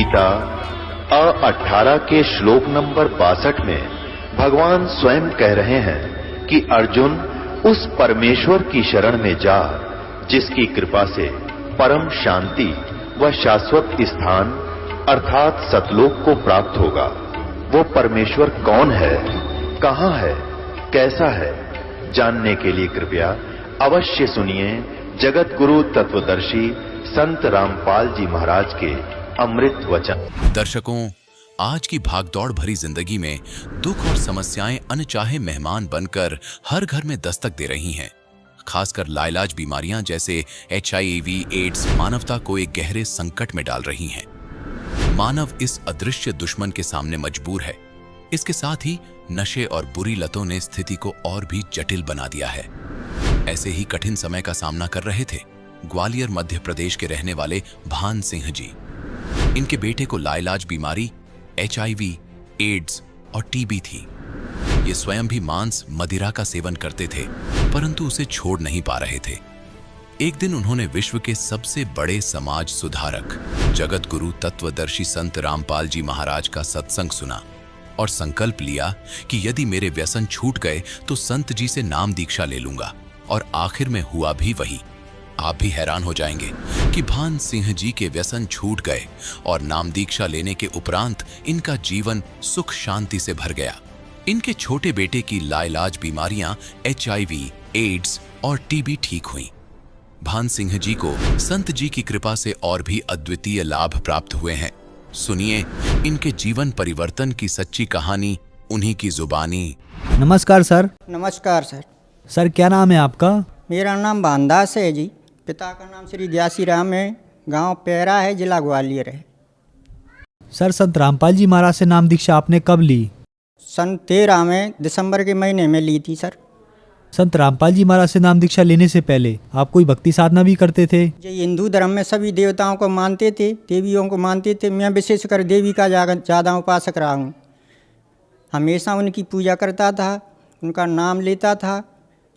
गीता 18 के श्लोक नंबर 62 में भगवान स्वयं कह रहे हैं कि अर्जुन उस परमेश्वर की शरण में जा जिसकी कृपा से परम शांति व शाश्वत स्थान अर्थात सतलोक को प्राप्त होगा। वो परमेश्वर कौन है, कहां है, कैसा है, जानने के लिए कृपया अवश्य सुनिए जगत गुरु तत्वदर्शी संत रामपाल जी महाराज के अमृत वचन। दर्शकों, आज की भागदौड़ भरी जिंदगी में दुख और समस्याएं अनचाहे मेहमान बनकर हर घर में दस्तक दे रही हैं। खासकर लाइलाज बीमारियां जैसे HIV, एड्स मानवता को एक गहरे संकट में डाल रही हैं। मानव इस अदृश्य दुश्मन के सामने मजबूर है। इसके साथ ही नशे और बुरी लतों ने स्थिति को और भी जटिल बना दिया है। ऐसे ही कठिन समय का सामना कर रहे थे ग्वालियर मध्य प्रदेश के रहने वाले भान सिंह जी। इनके बेटे को लाइलाज बीमारी HIV, एड्स और TB थी। ये स्वयं भी मांस मदिरा का सेवन करते थे, परंतु उसे छोड़ नहीं पा रहे थे। एक दिन उन्होंने विश्व के सबसे बड़े समाज सुधारक जगत गुरु तत्वदर्शी संत रामपाल जी महाराज का सत्संग सुना और संकल्प लिया कि यदि मेरे व्यसन छूट गए तो संत जी से नाम दीक्षा ले लूंगा। और आखिर में हुआ भी वही। आप भी हैरान हो जाएंगे कि भान सिंह जी के व्यसन छूट गए और नाम दीक्षा लेने के उपरांत इनका जीवन सुख शांति से भर गया। इनके छोटे बेटे की लाइलाज बीमारियां HIV, एड्स और TB ठीक हुईं। भान सिंह जी को संत जी की कृपा से और भी अद्वितीय लाभ प्राप्त हुए हैं। सुनिए इनके जीवन परिवर्तन की सच्ची कहानी उन्हीं की जुबानी। नमस्कार सर। नमस्कार सर। सर क्या नाम है आपका? मेरा नाम भानदास है जी। पिता का नाम श्री ग्यासी राम है। गांव पैरा है, जिला ग्वालियर है। सर संत रामपाल जी महाराज से नाम दीक्षा आपने कब ली? सन 13 में दिसंबर के महीने में ली थी सर। संत रामपाल जी महाराज से नाम दीक्षा लेने से पहले आप कोई भक्ति साधना भी करते थे? जो हिंदू धर्म में सभी देवताओं को मानते थे, देवियों को मानते थे। मैं विशेषकर देवी का ज़्यादा उपासक रहा हूँ। हमेशा उनकी पूजा करता था, उनका नाम लेता था।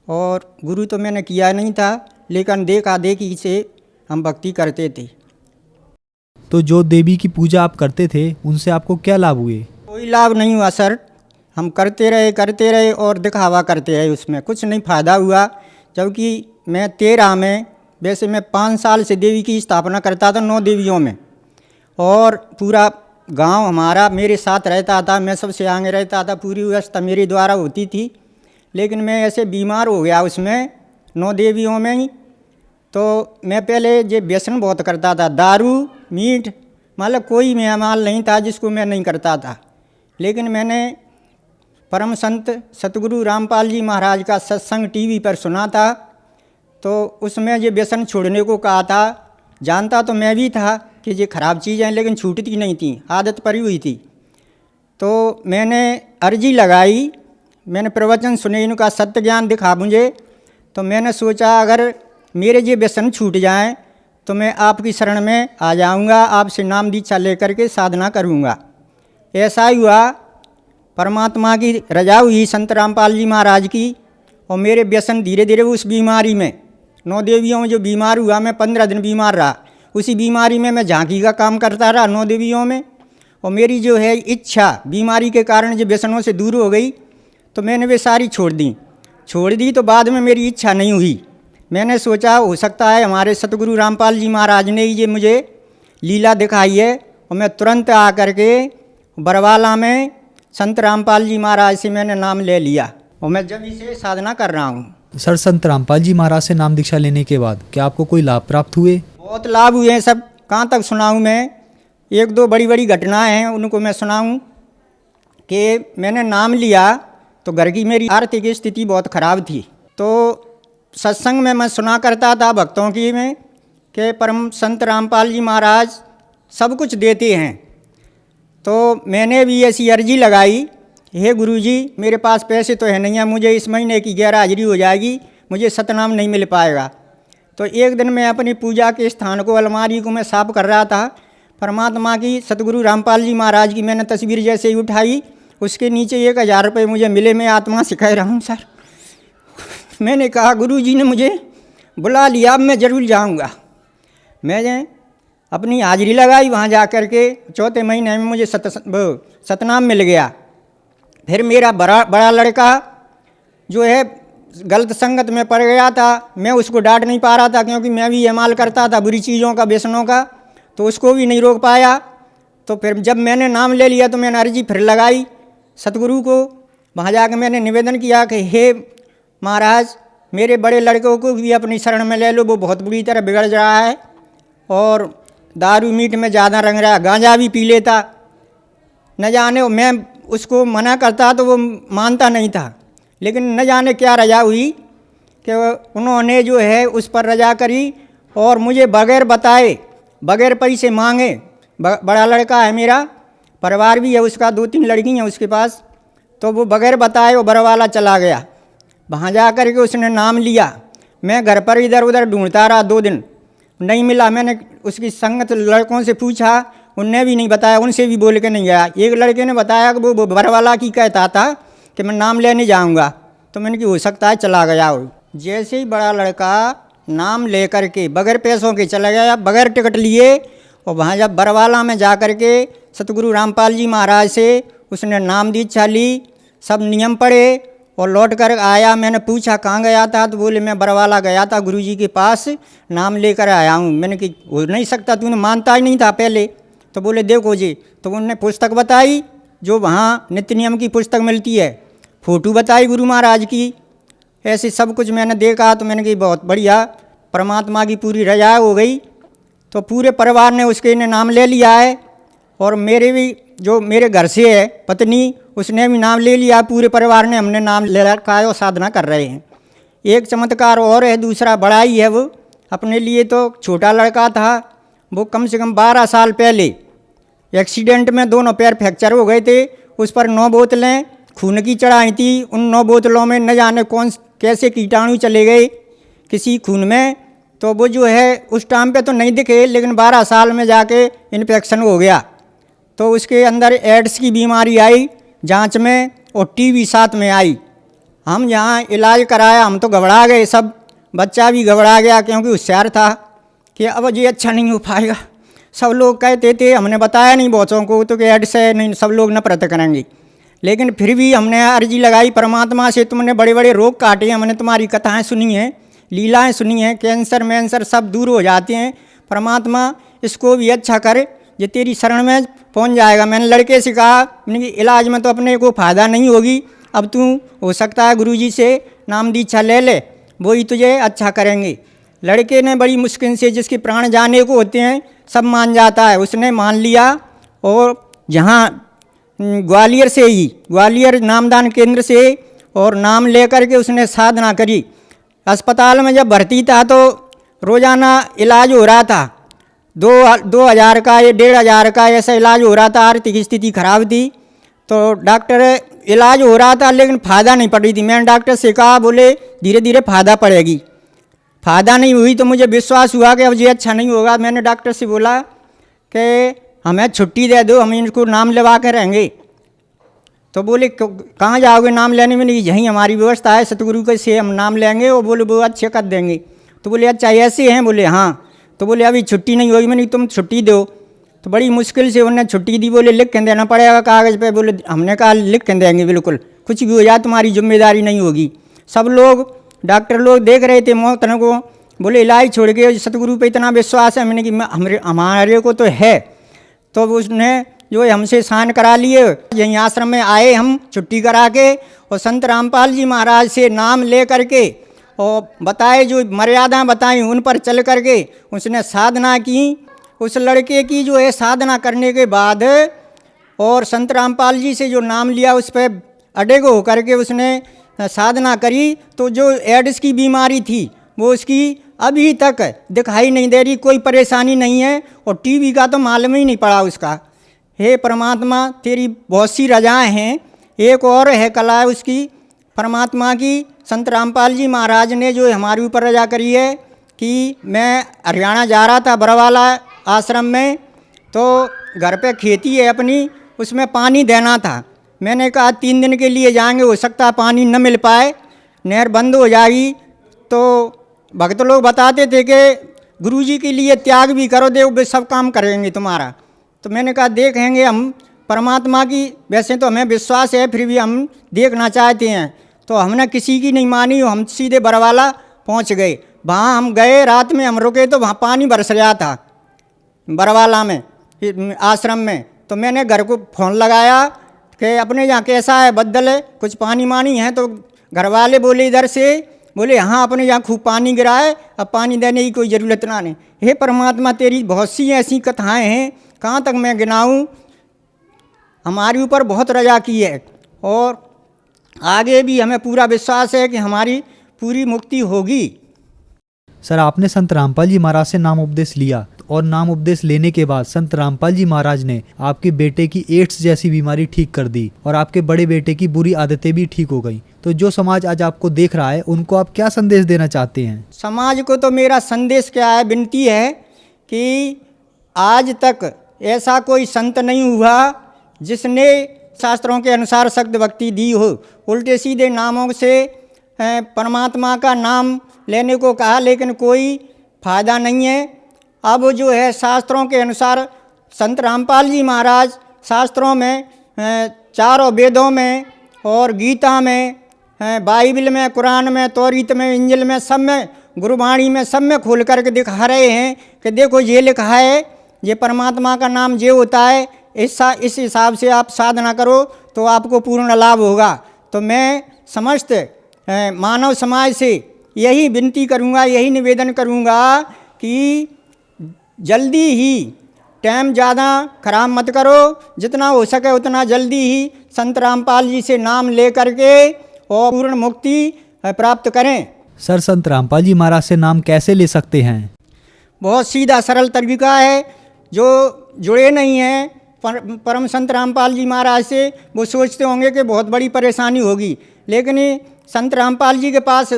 और गुरु तो मैंने किया नहीं था, लेकिन देखा देखी से हम भक्ति करते थे। तो जो देवी की पूजा आप करते थे उनसे आपको क्या लाभ हुए? कोई लाभ नहीं हुआ सर। हम करते रहे और दिखावा करते रहे, उसमें कुछ नहीं फ़ायदा हुआ। जबकि मैं 13 में, वैसे मैं 5 साल से देवी की स्थापना करता था 9 देवियों में। और पूरा गांव हमारा मेरे साथ रहता था, मैं सबसे आगे रहता था, पूरी व्यवस्था मेरे द्वारा होती थी। लेकिन मैं ऐसे बीमार हो गया उसमें 9 देवियों में ही। तो मैं पहले ये व्यसन बहुत करता था, दारू मीठ, मतलब कोई मेहमान नहीं था जिसको मैं नहीं करता था। लेकिन मैंने परम संत सतगुरु रामपाल जी महाराज का सत्संग TV पर सुना था। तो उसमें ये व्यसन छोड़ने को कहा था। जानता तो मैं भी था कि ये खराब चीज़ है, लेकिन छूटती नहीं थी, आदत पड़ी हुई थी। तो मैंने अर्जी लगाई, मैंने प्रवचन सुने, इनका सत्य ज्ञान दिखा मुझे। तो मैंने सोचा अगर मेरे ये व्यसन छूट जाएं तो मैं आपकी शरण में आ जाऊंगा, आपसे नाम दीक्षा लेकर के साधना करूंगा। ऐसा ही हुआ। परमात्मा की रजा हुई संत रामपाल जी महाराज की। और मेरे व्यसन धीरे धीरे उस बीमारी में 9 देवियों में जो बीमार हुआ, मैं 15 दिन बीमार रहा। उसी बीमारी में मैं झांकी का काम करता रहा 9 देवियों में। और मेरी जो है इच्छा बीमारी के कारण जो व्यसनों से दूर हो गई, तो मैंने वे सारी छोड़ दी। तो बाद में मेरी इच्छा नहीं हुई। मैंने सोचा हो सकता है हमारे सतगुरु रामपाल जी महाराज ने ये मुझे लीला दिखाई है। और मैं तुरंत आकर के बरवाला में संत रामपाल जी महाराज से मैंने नाम ले लिया। और मैं जब इसे साधना कर रहा हूँ। सर संत रामपाल जी महाराज से नाम दीक्षा लेने के बाद क्या आपको कोई लाभ प्राप्त हुए? बहुत लाभ हुए हैं। सब कहाँ तक सुनाऊँ मैं? 1-2 बड़ी घटनाएं हैं, उनको मैं सुनाऊँ। कि मैंने नाम लिया तो घर की मेरी आर्थिक स्थिति बहुत ख़राब थी। तो सत्संग में मैं सुना करता था भक्तों की में कि परम संत रामपाल जी महाराज सब कुछ देते हैं। तो मैंने भी ऐसी अर्जी लगाई, हे गुरुजी मेरे पास पैसे तो है नहीं है, मुझे इस महीने की गैर हाजिरी हो जाएगी, मुझे सतनाम नहीं मिल पाएगा। तो एक दिन मैं अपनी पूजा के स्थान को, अलमारी को मैं साफ कर रहा था। परमात्मा की सतगुरु रामपाल जी महाराज की मैंने तस्वीर जैसे ही उठाई, उसके नीचे 1000 रुपये मुझे मिले। मैं आत्मा से कह रहा हूँ सर, मैंने कहा गुरुजी ने मुझे बुला लिया, अब मैं ज़रूर जाऊँगा। मैं अपनी हाजिरी लगाई वहाँ जा कर के। चौथे महीने में मुझे सतनाम मिल गया। फिर मेरा बड़ा लड़का जो है गलत संगत में पड़ गया था। मैं उसको डांट नहीं पा रहा था क्योंकि मैं भी इस्तेमाल करता था बुरी चीज़ों का, व्यसनों का, तो उसको भी नहीं रोक पाया। तो फिर जब मैंने नाम ले लिया तो मैंने अर्जी फिर लगाई सतगुरु को। वहाँ जाकर मैंने निवेदन किया कि हे महाराज, मेरे बड़े लड़कों को भी अपनी शरण में ले लो, वो बहुत बुरी तरह बिगड़ रहा है और दारू मीट में ज़्यादा रंग रहा, गांजा भी पी लेता। न जाने मैं उसको मना करता तो वो मानता नहीं था, लेकिन न जाने क्या रजा हुई कि उन्होंने जो है उस पर रजा करी और मुझे बगैर बताए, बगैर पैसे मांगे, बड़ा लड़का है मेरा, परिवार भी है उसका, 2-3 लड़की हैं उसके पास, तो वो बगैर बताए वो बरवाला चला गया। वहाँ जा कर के उसने नाम लिया। मैं घर पर इधर उधर ढूंढता रहा, 2 दिन नहीं मिला। मैंने उसकी संगत लड़कों से पूछा, उनने भी नहीं बताया, उनसे भी बोल के नहीं गया। एक लड़के ने बताया कि वो बरवाला की कहता था कि मैं नाम लेने जाऊंगा, तो मैंने कि हो सकता है चला गया हो। जैसे ही बड़ा लड़का नाम ले कर के बगैर पैसों के चला गया, बगैर टिकट लिए, और वहाँ जब बरवाला में जा कर के सतगुरु रामपाल जी महाराज से उसने नाम दीक्षा ली, सब नियम पढ़े और लौट कर आया। मैंने पूछा कहाँ गया था, तो बोले मैं बरवाला गया था, गुरुजी के पास नाम लेकर आया हूँ। मैंने कि हो नहीं सकता, तूने मानता ही नहीं था पहले। तो बोले देखो जी, तो उन्होंने पुस्तक बताई जो वहाँ नित्य नियम की पुस्तक मिलती है, फ़ोटो बताई गुरु महाराज की, ऐसे सब कुछ मैंने देखा। तो मैंने कही बहुत बढ़िया, परमात्मा की पूरी रजा हो गई। तो पूरे परिवार ने उसके ने नाम ले लिया है, और मेरे भी जो मेरे घर से है पत्नी, उसने भी नाम ले लिया। पूरे परिवार ने हमने नाम ले रखा है और साधना कर रहे हैं। एक चमत्कार और है, दूसरा बड़ा ही है। वो अपने लिए तो छोटा लड़का था, वो कम से कम 12 साल पहले एक्सीडेंट में दोनों पैर फ्रैक्चर हो गए थे। उस पर 9 बोतलें खून की चढ़ाई थी। उन 9 बोतलों में न जाने कौन कैसे कीटाणु चले गए किसी खून में, तो वो जो है उस टाइम पे तो नहीं दिखे, लेकिन 12 साल में जाके इन्फेक्शन हो गया। तो उसके अंदर एड्स की बीमारी आई जांच में, और टीबी साथ में आई। हम यहाँ इलाज कराया, हम तो घबरा गए सब, बच्चा भी घबरा गया क्योंकि होशियार था कि अब ये अच्छा नहीं हो पाएगा। सब लोग कहते थे, हमने बताया नहीं बहुतों को तो कि एड्स है, नहीं सब लोग नफरत करेंगे। लेकिन फिर भी हमने अर्जी लगाई परमात्मा से, तुमने बड़े बड़े रोग काटे, हमने तुम्हारी कथाएँ सुनी हैं, लीलाएँ सुनी हैं, कैंसर मैंसर सब दूर हो जाते हैं। परमात्मा इसको भी अच्छा करे, ये तेरी शरण में पहुंच जाएगा। मैंने लड़के से कहा, मैंने कि इलाज में तो अपने को फ़ायदा नहीं होगी, अब तू हो सकता है गुरुजी से नाम दीक्षा ले ले, वो ही तुझे अच्छा करेंगे। लड़के ने बड़ी मुश्किल से, जिसके प्राण जाने को होते हैं सब मान जाता है, उसने मान लिया। और जहाँ ग्वालियर से ही, ग्वालियर नामदान केंद्र से, और नाम लेकर के उसने साधना करी। अस्पताल में जब भर्ती था तो रोज़ाना इलाज हो रहा था, 2,000 का या 1,500 का ऐसा इलाज हो रहा था। आर्थिक स्थिति खराब थी, तो डॉक्टर इलाज हो रहा था लेकिन फ़ायदा नहीं पड़ रही थी। मैंने डॉक्टर से कहा, बोले धीरे धीरे फ़ायदा पड़ेगी। फ़ायदा नहीं हुई तो मुझे विश्वास हुआ कि अब ये अच्छा नहीं होगा। मैंने डॉक्टर से बोला कि हमें छुट्टी दे दो, हम इनको नाम लगा के रहेंगे। तो बोले कहाँ जाओगे नाम लेने में? नहीं, यहीं हमारी व्यवस्था है, सतगुरु के से हम नाम लेंगे। और बोले वो अच्छे कर देंगे। तो बोले अच्छा ऐसे हैं? बोले हाँ। तो बोले अभी छुट्टी नहीं होगी। मैंने तुम छुट्टी दो। तो बड़ी मुश्किल से उन्होंने छुट्टी दी। बोले लिख के देना पड़ेगा कागज़ पे। बोले हमने कहा लिख के देंगे, बिल्कुल कुछ भी हो जाए तुम्हारी जिम्मेदारी नहीं होगी। सब लोग डॉक्टर लोग देख रहे थे मौतन को। बोले इलाज छोड़ के सतगुरु पे इतना विश्वास है। मैंने कि हमारे को तो है। तो उसने जो है हमसे साइन करा लिए, यहीं आश्रम में आए हम छुट्टी करा के, और संत रामपाल जी महाराज से नाम ले करके और बताए जो मर्यादाएं बताई उन पर चल करके उसने साधना की। उस लड़के की जो है साधना करने के बाद और संत रामपाल जी से जो नाम लिया उस पर अडेग होकर के उसने साधना करी, तो जो एड्स की बीमारी थी वो उसकी अभी तक दिखाई नहीं दे रही, कोई परेशानी नहीं है। और टीबी का तो मालूम ही नहीं पड़ा उसका। हे परमात्मा तेरी बहुत सी रजाएँ हैं। एक और है कला उसकी परमात्मा की, संत रामपाल जी महाराज ने जो हमारे ऊपर रजा करी है कि मैं हरियाणा जा रहा था बरवाला आश्रम में, तो घर पे खेती है अपनी, उसमें पानी देना था। मैंने कहा 3 दिन के लिए जाएंगे, हो सकता है पानी न मिल पाए, नहर बंद हो जाएगी। तो भक्त लोग बताते थे कि गुरुजी के लिए त्याग भी करो, देव वे सब काम करेंगे तुम्हारा। तो मैंने कहा देखेंगे हम परमात्मा की, वैसे तो हमें विश्वास है फिर भी हम देखना चाहते हैं। तो हमने किसी की नहीं मानी, हम सीधे बरवाला पहुंच गए। वहाँ हम गए, रात में हम रुके तो वहाँ पानी बरस रहा था बरवाला में आश्रम में। तो मैंने घर को फ़ोन लगाया कि अपने यहाँ कैसा है, बद्दल है, कुछ पानी मानी है। तो घर वाले बोले इधर से, बोले हाँ अपने यहाँ खूब पानी गिरा है, अब पानी देने की कोई ज़रूरत ना नहीं। हे परमात्मा तेरी बहुत सी ऐसी कथाएं हैं, कहाँ तक मैं गिनाऊँ। हमारे ऊपर बहुत रजा की है और आगे भी हमें पूरा विश्वास है कि हमारी पूरी मुक्ति होगी। सर आपने संत रामपाल जी महाराज से नाम उपदेश लिया और नाम उपदेश लेने के बाद संत रामपाल जी महाराज ने आपके बेटे की एड्स जैसी बीमारी ठीक कर दी और आपके बड़े बेटे की बुरी आदतें भी ठीक हो गई। तो जो समाज आज आपको देख रहा है उनको आप क्या संदेश देना चाहते हैं? समाज को तो मेरा संदेश क्या है, विनती है कि आज तक ऐसा कोई संत नहीं हुआ जिसने शास्त्रों के अनुसार सख्त भक्ति दी हो। उल्टे सीधे नामों से परमात्मा का नाम लेने को कहा, लेकिन कोई फायदा नहीं है। अब जो है शास्त्रों के अनुसार संत रामपाल जी महाराज शास्त्रों में, चारों वेदों में और गीता में, बाइबल में, कुरान में, तौरीत में, इंजिल में, सब में, गुरुवाणी में, सब में खोल करके दिखा रहे हैं कि देखो ये लिखा है, ये परमात्मा का नाम ये होता है, इस हिसाब से आप साधना करो तो आपको पूर्ण लाभ होगा। तो मैं समस्त मानव समाज से यही विनती करूँगा, यही निवेदन करूँगा कि जल्दी ही, टाइम ज़्यादा खराब मत करो, जितना हो सके उतना जल्दी ही संत रामपाल जी से नाम ले करके और पूर्ण मुक्ति प्राप्त करें। सर संत रामपाल जी महाराज से नाम कैसे ले सकते हैं? बहुत सीधा सरल तरीका है। जो जुड़े नहीं हैं परम संत रामपाल जी महाराज से, वो सोचते होंगे कि बहुत बड़ी परेशानी होगी, लेकिन संत रामपाल जी के पास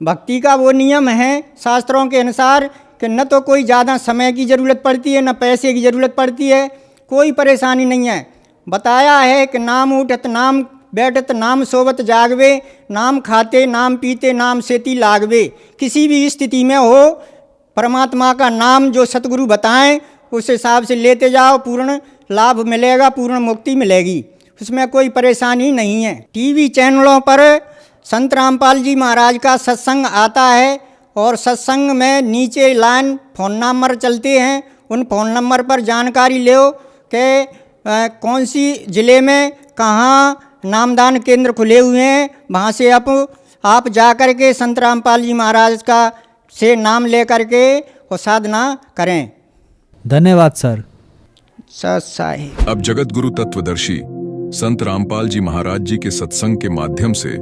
भक्ति का वो नियम है शास्त्रों के अनुसार कि न तो कोई ज़्यादा समय की ज़रूरत पड़ती है, न पैसे की ज़रूरत पड़ती है, कोई परेशानी नहीं है। बताया है कि नाम उठत नाम बैठत नाम सोवत जागवे, नाम खाते नाम पीते नाम सेती लागवे। किसी भी स्थिति में हो, परमात्मा का नाम जो सतगुरु बताएं उस हिसाब से लेते जाओ, पूर्ण लाभ मिलेगा, पूर्ण मुक्ति मिलेगी, उसमें कोई परेशानी नहीं है। टीवी चैनलों पर संत रामपाल जी महाराज का सत्संग आता है और सत्संग में नीचे लाइन फ़ोन नंबर चलते हैं, उन फ़ोन नंबर पर जानकारी लो कि कौन सी ज़िले में कहाँ नामदान केंद्र खुले हुए हैं। वहाँ से आप जा कर के संत रामपाल जी महाराज का से नाम ले करके और साधना करें। धन्यवाद सर। सत साहिब। अब जगत गुरु तत्वदर्शी संत रामपाल जी महाराज जी के सत्संग के माध्यम से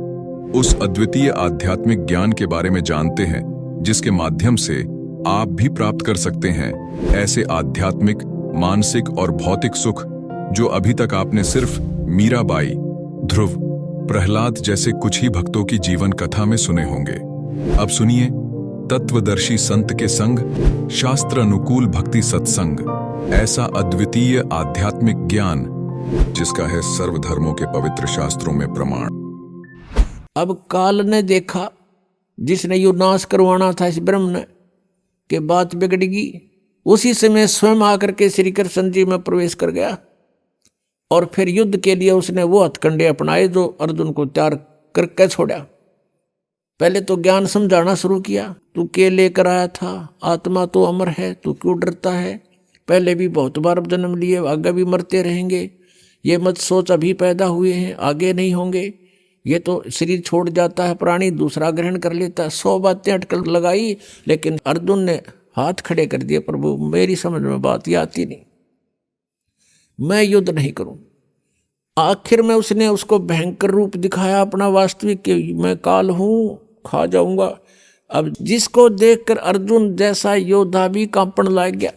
उस अद्वितीय आध्यात्मिक ज्ञान के बारे में जानते हैं जिसके माध्यम से आप भी प्राप्त कर सकते हैं ऐसे आध्यात्मिक, मानसिक और भौतिक सुख जो अभी तक आपने सिर्फ मीराबाई, ध्रुव, प्रहलाद जैसे कुछ ही भक्तों की जीवन कथा में सुने होंगे। अब सुनिए तत्वदर्शी संत के संग शास्त्र अनुकूल भक्ति सत्संग, ऐसा अद्वितीय आध्यात्मिक ज्ञान जिसका है सर्वधर्मों के पवित्र शास्त्रों में प्रमाण। अब काल ने देखा, जिसने यो नाश करवाना था इस ब्रह्म ने, के बात बिगड़गी, उसी समय स्वयं आकर के श्री कृष्ण जी में प्रवेश कर गया और फिर युद्ध के लिए उसने वो हथकंडे अपनाए जो अर्जुन को तैयार करके छोड़ा। पहले तो ज्ञान समझाना शुरू किया, तू के लेकर आया था, आत्मा तो अमर है, तू क्यों डरता है, पहले भी बहुत बार जन्म लिए, आगे भी मरते रहेंगे, ये मत सोच अभी पैदा हुए हैं आगे नहीं होंगे, ये तो शरीर छोड़ जाता है प्राणी दूसरा ग्रहण कर लेता है। 100 बातें अटकल लगाई, लेकिन अर्जुन ने हाथ खड़े कर दिए, प्रभु मेरी समझ में बात ये आती नहीं, मैं युद्ध नहीं करूं। आखिर में उसने उसको भयंकर रूप दिखाया अपना वास्तविक कि मैं काल हूं, खा जाऊंगा। अब जिसको देखकर अर्जुन जैसा योद्धा भी कांपण लग गया,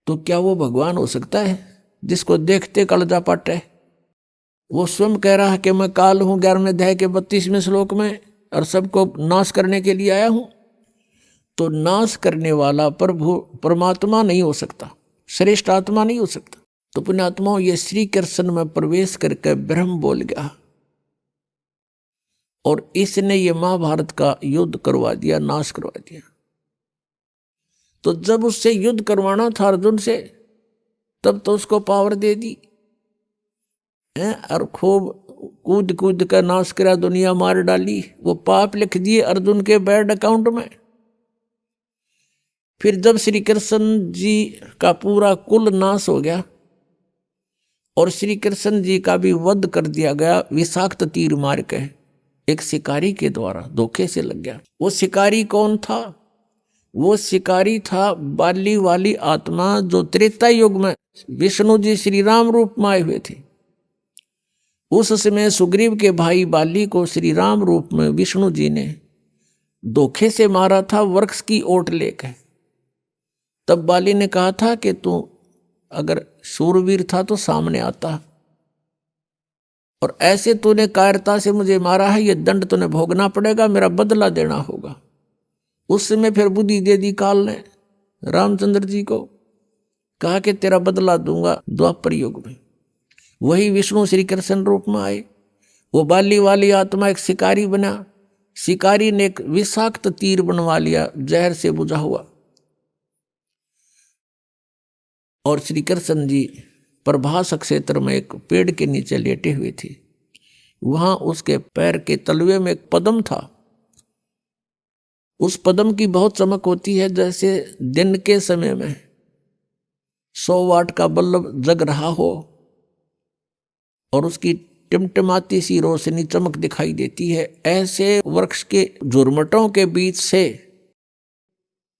तो क्या वो भगवान हो सकता है जिसको देखते कलजा पटे? वो स्वयं कह रहा है कि मैं काल हूं 11वें अध्याय के 32वें श्लोक में, और सबको नाश करने के लिए आया हूं। तो नाश करने वाला प्रभु परमात्मा नहीं हो सकता, श्रेष्ठ आत्मा नहीं हो सकता। तो पुण्यात्मा ये श्री कृष्ण में प्रवेश करके ब्रह्म बोल गया और इसने ये महाभारत का युद्ध करवा दिया, नाश करवा दिया। तो जब उससे युद्ध करवाना था अर्जुन से, तब तो उसको पावर दे दी और खूब कूद कूद कर नाश करा, दुनिया मार डाली। वो पाप लिख दिए अर्जुन के बैड अकाउंट में। फिर जब श्री कृष्ण जी का पूरा कुल नाश हो गया और श्री कृष्ण जी का भी वध कर दिया गया विषाक्त तीर मार के, एक शिकारी के द्वारा धोखे से लग गया। वो शिकारी कौन था? वो शिकारी था बाली वाली आत्मा, जो त्रेता युग में विष्णु जी श्री राम रूप में आए हुए थे। उस समय सुग्रीव के भाई बाली को श्री राम रूप में विष्णु जी ने धोखे से मारा था, वृक्ष की ओट लेकर। तब बाली ने कहा था कि तू अगर शूरवीर था तो सामने आता, और ऐसे तूने कायरता से मुझे मारा है, ये दंड तूने भोगना पड़ेगा, मेरा बदला देना होगा। उस समय फिर बुद्धि दे दी काल ने रामचंद्र जी को, कहा कि तेरा बदला दूंगा द्वापर युग में। वही विष्णु श्री कृष्ण रूप में आए। वो बाली वाली आत्मा एक शिकारी बना। शिकारी ने एक विषाक्त तीर बनवा लिया जहर से बुझा हुआ, और श्री कृष्ण जी प्रभास क्षेत्र में एक पेड़ के नीचे लेटे हुए थे। वहां उसके पैर के तलवे में एक पद्म था। उस पद्म की बहुत चमक होती है, जैसे दिन के समय में 100 वाट का बल्ब जग रहा हो और उसकी टिमटिमाती सी रोशनी चमक दिखाई देती है। ऐसे वृक्ष के झुरमटों के बीच से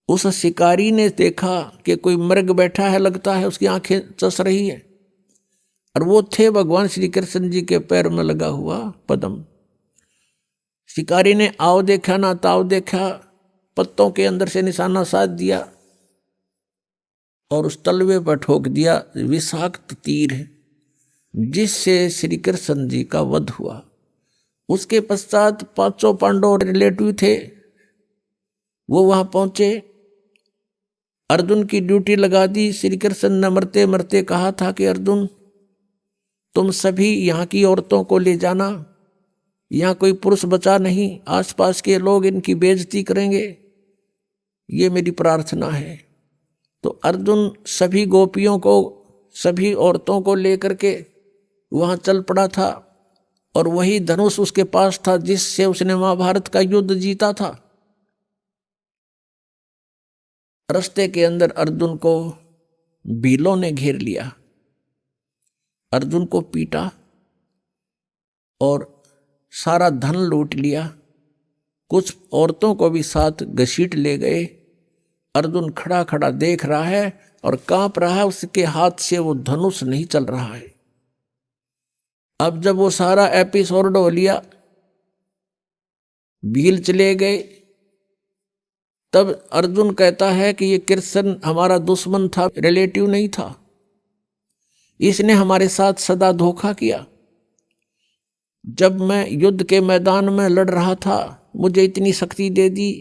उस शिकारी ने देखा कि कोई मृग बैठा है, लगता है उसकी आंखें चस रही है, और वो थे भगवान श्री कृष्ण जी के पैर में लगा हुआ पद्म। शिकारी ने आओ देखा ना ताव देखा, पत्तों के अंदर से निशाना साध दिया और उस तलवे पर ठोक दिया विषाक्त तीर, जिससे श्री कृष्ण जी का वध हुआ। उसके पश्चात 500 पांडव रिलेटिव थे, वो वहां पहुंचे। अर्जुन की ड्यूटी लगा दी। श्री कृष्ण ने मरते मरते कहा था कि अर्जुन, तुम सभी यहाँ की औरतों को ले जाना, यहाँ कोई पुरुष बचा नहीं, आसपास के लोग इनकी बेइज्जती करेंगे, ये मेरी प्रार्थना है। तो अर्जुन सभी गोपियों को, सभी औरतों को लेकर के वहाँ चल पड़ा था, और वही धनुष उसके पास था जिससे उसने महाभारत का युद्ध जीता था। रास्ते के अंदर अर्जुन को भीलों ने घेर लिया, अर्जुन को पीटा और सारा धन लूट लिया। कुछ औरतों को भी साथ घसीट ले गए। अर्जुन खड़ा खड़ा देख रहा है और कांप रहा है, उसके हाथ से वो धनुष नहीं चल रहा है। अब जब वो सारा एपिसोड हो लिया, भील चले गए, तब अर्जुन कहता है कि ये कृष्ण हमारा दुश्मन था, रिलेटिव नहीं था, इसने हमारे साथ सदा धोखा किया। जब मैं युद्ध के मैदान में लड़ रहा था, मुझे इतनी शक्ति दे दी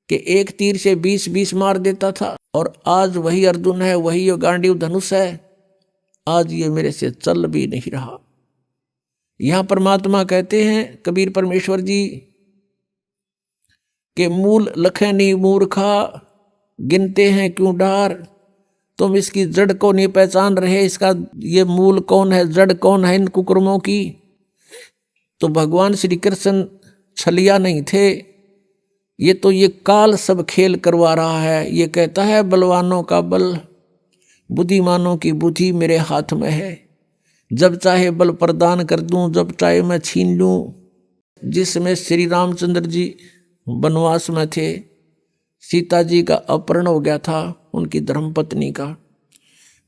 कि एक तीर से 20-20 मार देता था, और आज वही अर्जुन है, वही ये गांडीव धनुष है, आज ये मेरे से चल भी नहीं रहा। यहां परमात्मा कहते हैं, कबीर परमेश्वर जी, कि मूल लखे नहीं मूर्खा, गिनते हैं क्यों डार। तुम इसकी जड़ को नहीं पहचान रहे, इसका ये मूल कौन है, जड़ कौन है इन कुकर्मों की। तो भगवान श्री कृष्ण छलिया नहीं थे, ये तो ये काल सब खेल करवा रहा है। ये कहता है बलवानों का बल, बुद्धिमानों की बुद्धि मेरे हाथ में है, जब चाहे बल प्रदान कर दूं, जब चाहे मैं छीन लूं। जिसमें श्री रामचंद्र जी वनवास में थे, सीता जी का अपहरण हो गया था, उनकी धर्मपत्नी का।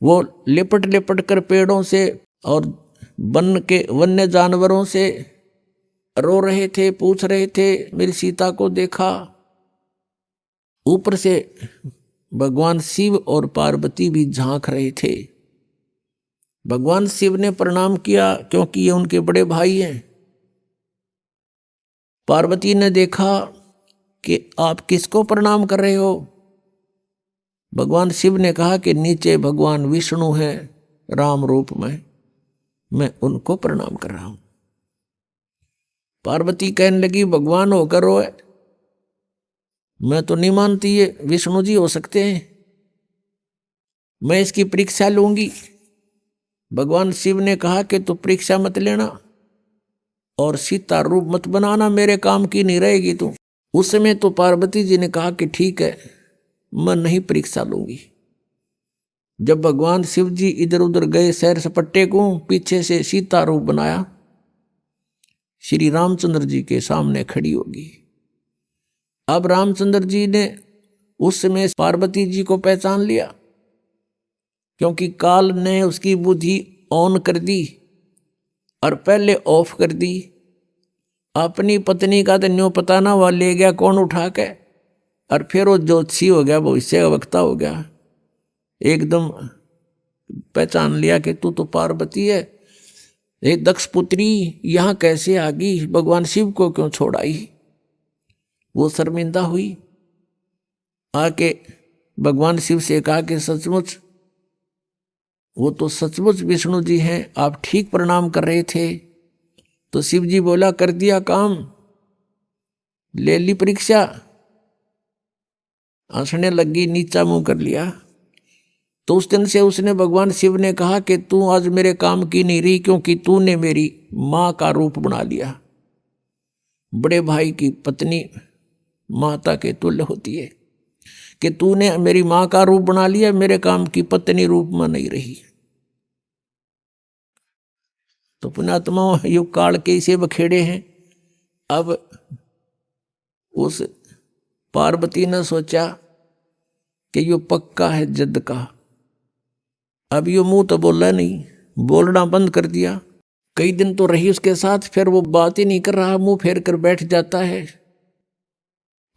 वो लिपट लिपट कर पेड़ों से और वन्य जानवरों से रो रहे थे, पूछ रहे थे, मेरी सीता को देखा। ऊपर से भगवान शिव और पार्वती भी झांक रहे थे। भगवान शिव ने प्रणाम किया क्योंकि ये उनके बड़े भाई हैं। पार्वती ने देखा कि आप किसको प्रणाम कर रहे हो। भगवान शिव ने कहा कि नीचे भगवान विष्णु हैं राम रूप में, मैं उनको प्रणाम कर रहा हूं। पार्वती कहने लगी भगवान होकर रोए, मैं तो नहीं मानती ये विष्णु जी हो सकते हैं, मैं इसकी परीक्षा लूंगी। भगवान शिव ने कहा कि तू परीक्षा मत लेना और सीता रूप मत बनाना, मेरे काम की नहीं रहेगी तू। उस समय तो पार्वती जी ने कहा कि ठीक है, मैं नहीं परीक्षा लूंगी। जब भगवान शिव जी इधर उधर गए सैर सपट्टे को, पीछे से सीता रूप बनाया, श्री रामचंद्र जी के सामने खड़ी होगी। अब रामचंद्र जी ने उस समय पार्वती जी को पहचान लिया, क्योंकि काल ने उसकी बुद्धि ऑन कर दी और पहले ऑफ कर दी। अपनी पत्नी का तो न्यों पता ना हुआ, ले गया कौन उठा के, और फिर वो ज्योतिषी हो गया, भविष्य का वक्ता हो गया। एकदम पहचान लिया कि तू तो पार्वती है। ये दक्ष पुत्री यहाँ कैसे आ गई, भगवान शिव को क्यों छोड़ आई। वो शर्मिंदा हुई, आके भगवान शिव से कहा कि सचमुच वो तो सचमुच विष्णु जी हैं, आप ठीक प्रणाम कर रहे थे। तो शिव जी बोला, कर दिया काम, ले ली परीक्षा। हंसने लगी, नीचा मुंह कर लिया। तो उस दिन से उसने भगवान शिव ने कहा कि तू आज मेरे काम की नहीं रही, क्योंकि तूने मेरी माँ का रूप बना लिया। बड़े भाई की पत्नी माता के तुल्य होती है, कि तूने मेरी माँ का रूप बना लिया, मेरे काम की पत्नी रूप में नहीं रही। तो पुण्यात्मा युग काल के इसे बखेड़े हैं। अब उस पार्वती ने सोचा कि यो पक्का है जद का। अब यो मुंह तो बोला नहीं, बोलना बंद कर दिया। कई दिन तो रही उसके साथ, फिर वो बात ही नहीं कर रहा, मुंह फेर कर बैठ जाता है।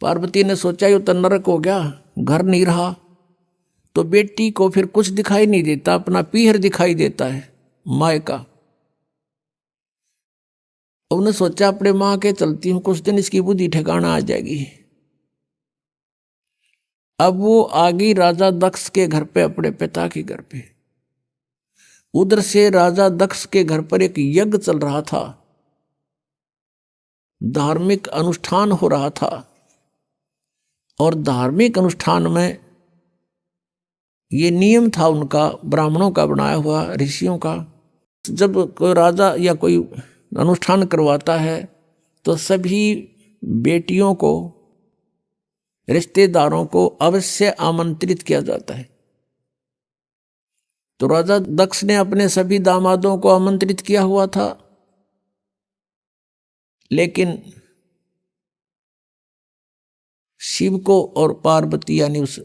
पार्वती ने सोचा यो तो नरक हो गया, घर नहीं रहा। तो बेटी को फिर कुछ दिखाई नहीं देता, अपना पीहर दिखाई देता है मायका। उन्होंने सोचा अपने माँ के चलती हूँ, कुछ दिन इसकी बुद्धि ठिकाना आ जाएगी। अब वो आ गई राजा दक्ष के घर पे, अपने पिता के घर पे। उधर से राजा दक्ष के घर पर एक यज्ञ चल रहा था, धार्मिक अनुष्ठान हो रहा था। और धार्मिक अनुष्ठान में ये नियम था उनका, ब्राह्मणों का बनाया हुआ, ऋषियों का। जब कोई राजा या कोई अनुष्ठान करवाता है तो सभी बेटियों को, रिश्तेदारों को अवश्य आमंत्रित किया जाता है। तो राजा दक्ष ने अपने सभी दामादों को आमंत्रित किया हुआ था, लेकिन शिव को और पार्वती यानी उस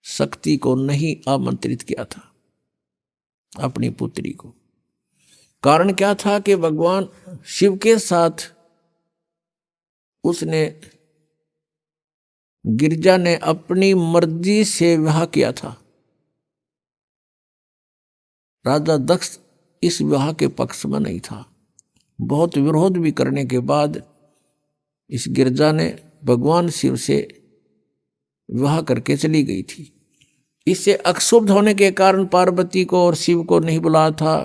शक्ति को नहीं आमंत्रित किया था, अपनी पुत्री को। कारण क्या था कि भगवान शिव के साथ उसने, गिरजा ने अपनी मर्जी से विवाह किया था। राजा दक्ष इस विवाह के पक्ष में नहीं था। बहुत विरोध भी करने के बाद इस गिरजा ने भगवान शिव से विवाह करके चली गई थी। इससे अक्षुब्ध होने के कारण पार्वती को और शिव को नहीं बुलाया था।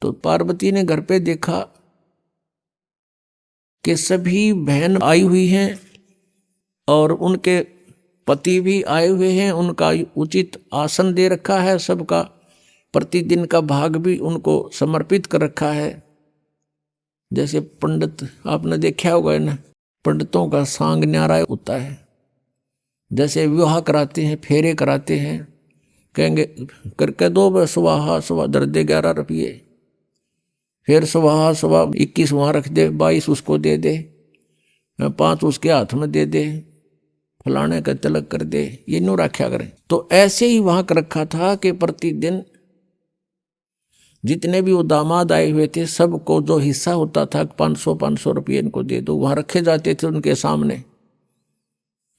तो पार्वती ने घर पे देखा कि सभी बहन आई हुई हैं और उनके पति भी आए हुए हैं, उनका उचित आसन दे रखा है, सबका प्रतिदिन का भाग भी उनको समर्पित कर रखा है। जैसे पंडित आपने देखा होगा ना, पंडितों का सांग न्यारा होता है। जैसे विवाह कराते हैं, फेरे कराते हैं, कहेंगे करके दो सुबह सुबह दर दे 11 रुपये, फिर सुबह सुबह 21 वहाँ रख दे, 22 उसको दे दे, 5 उसके हाथ में दे दे, फलाने का तिलक कर दे, ये न्यू रखा करें। तो ऐसे ही वहाँ कर रखा था कि प्रतिदिन जितने भी वो दामाद आए हुए थे सबको जो हिस्सा होता था 500 रुपये इनको दे दो, वहाँ रखे जाते थे उनके सामने।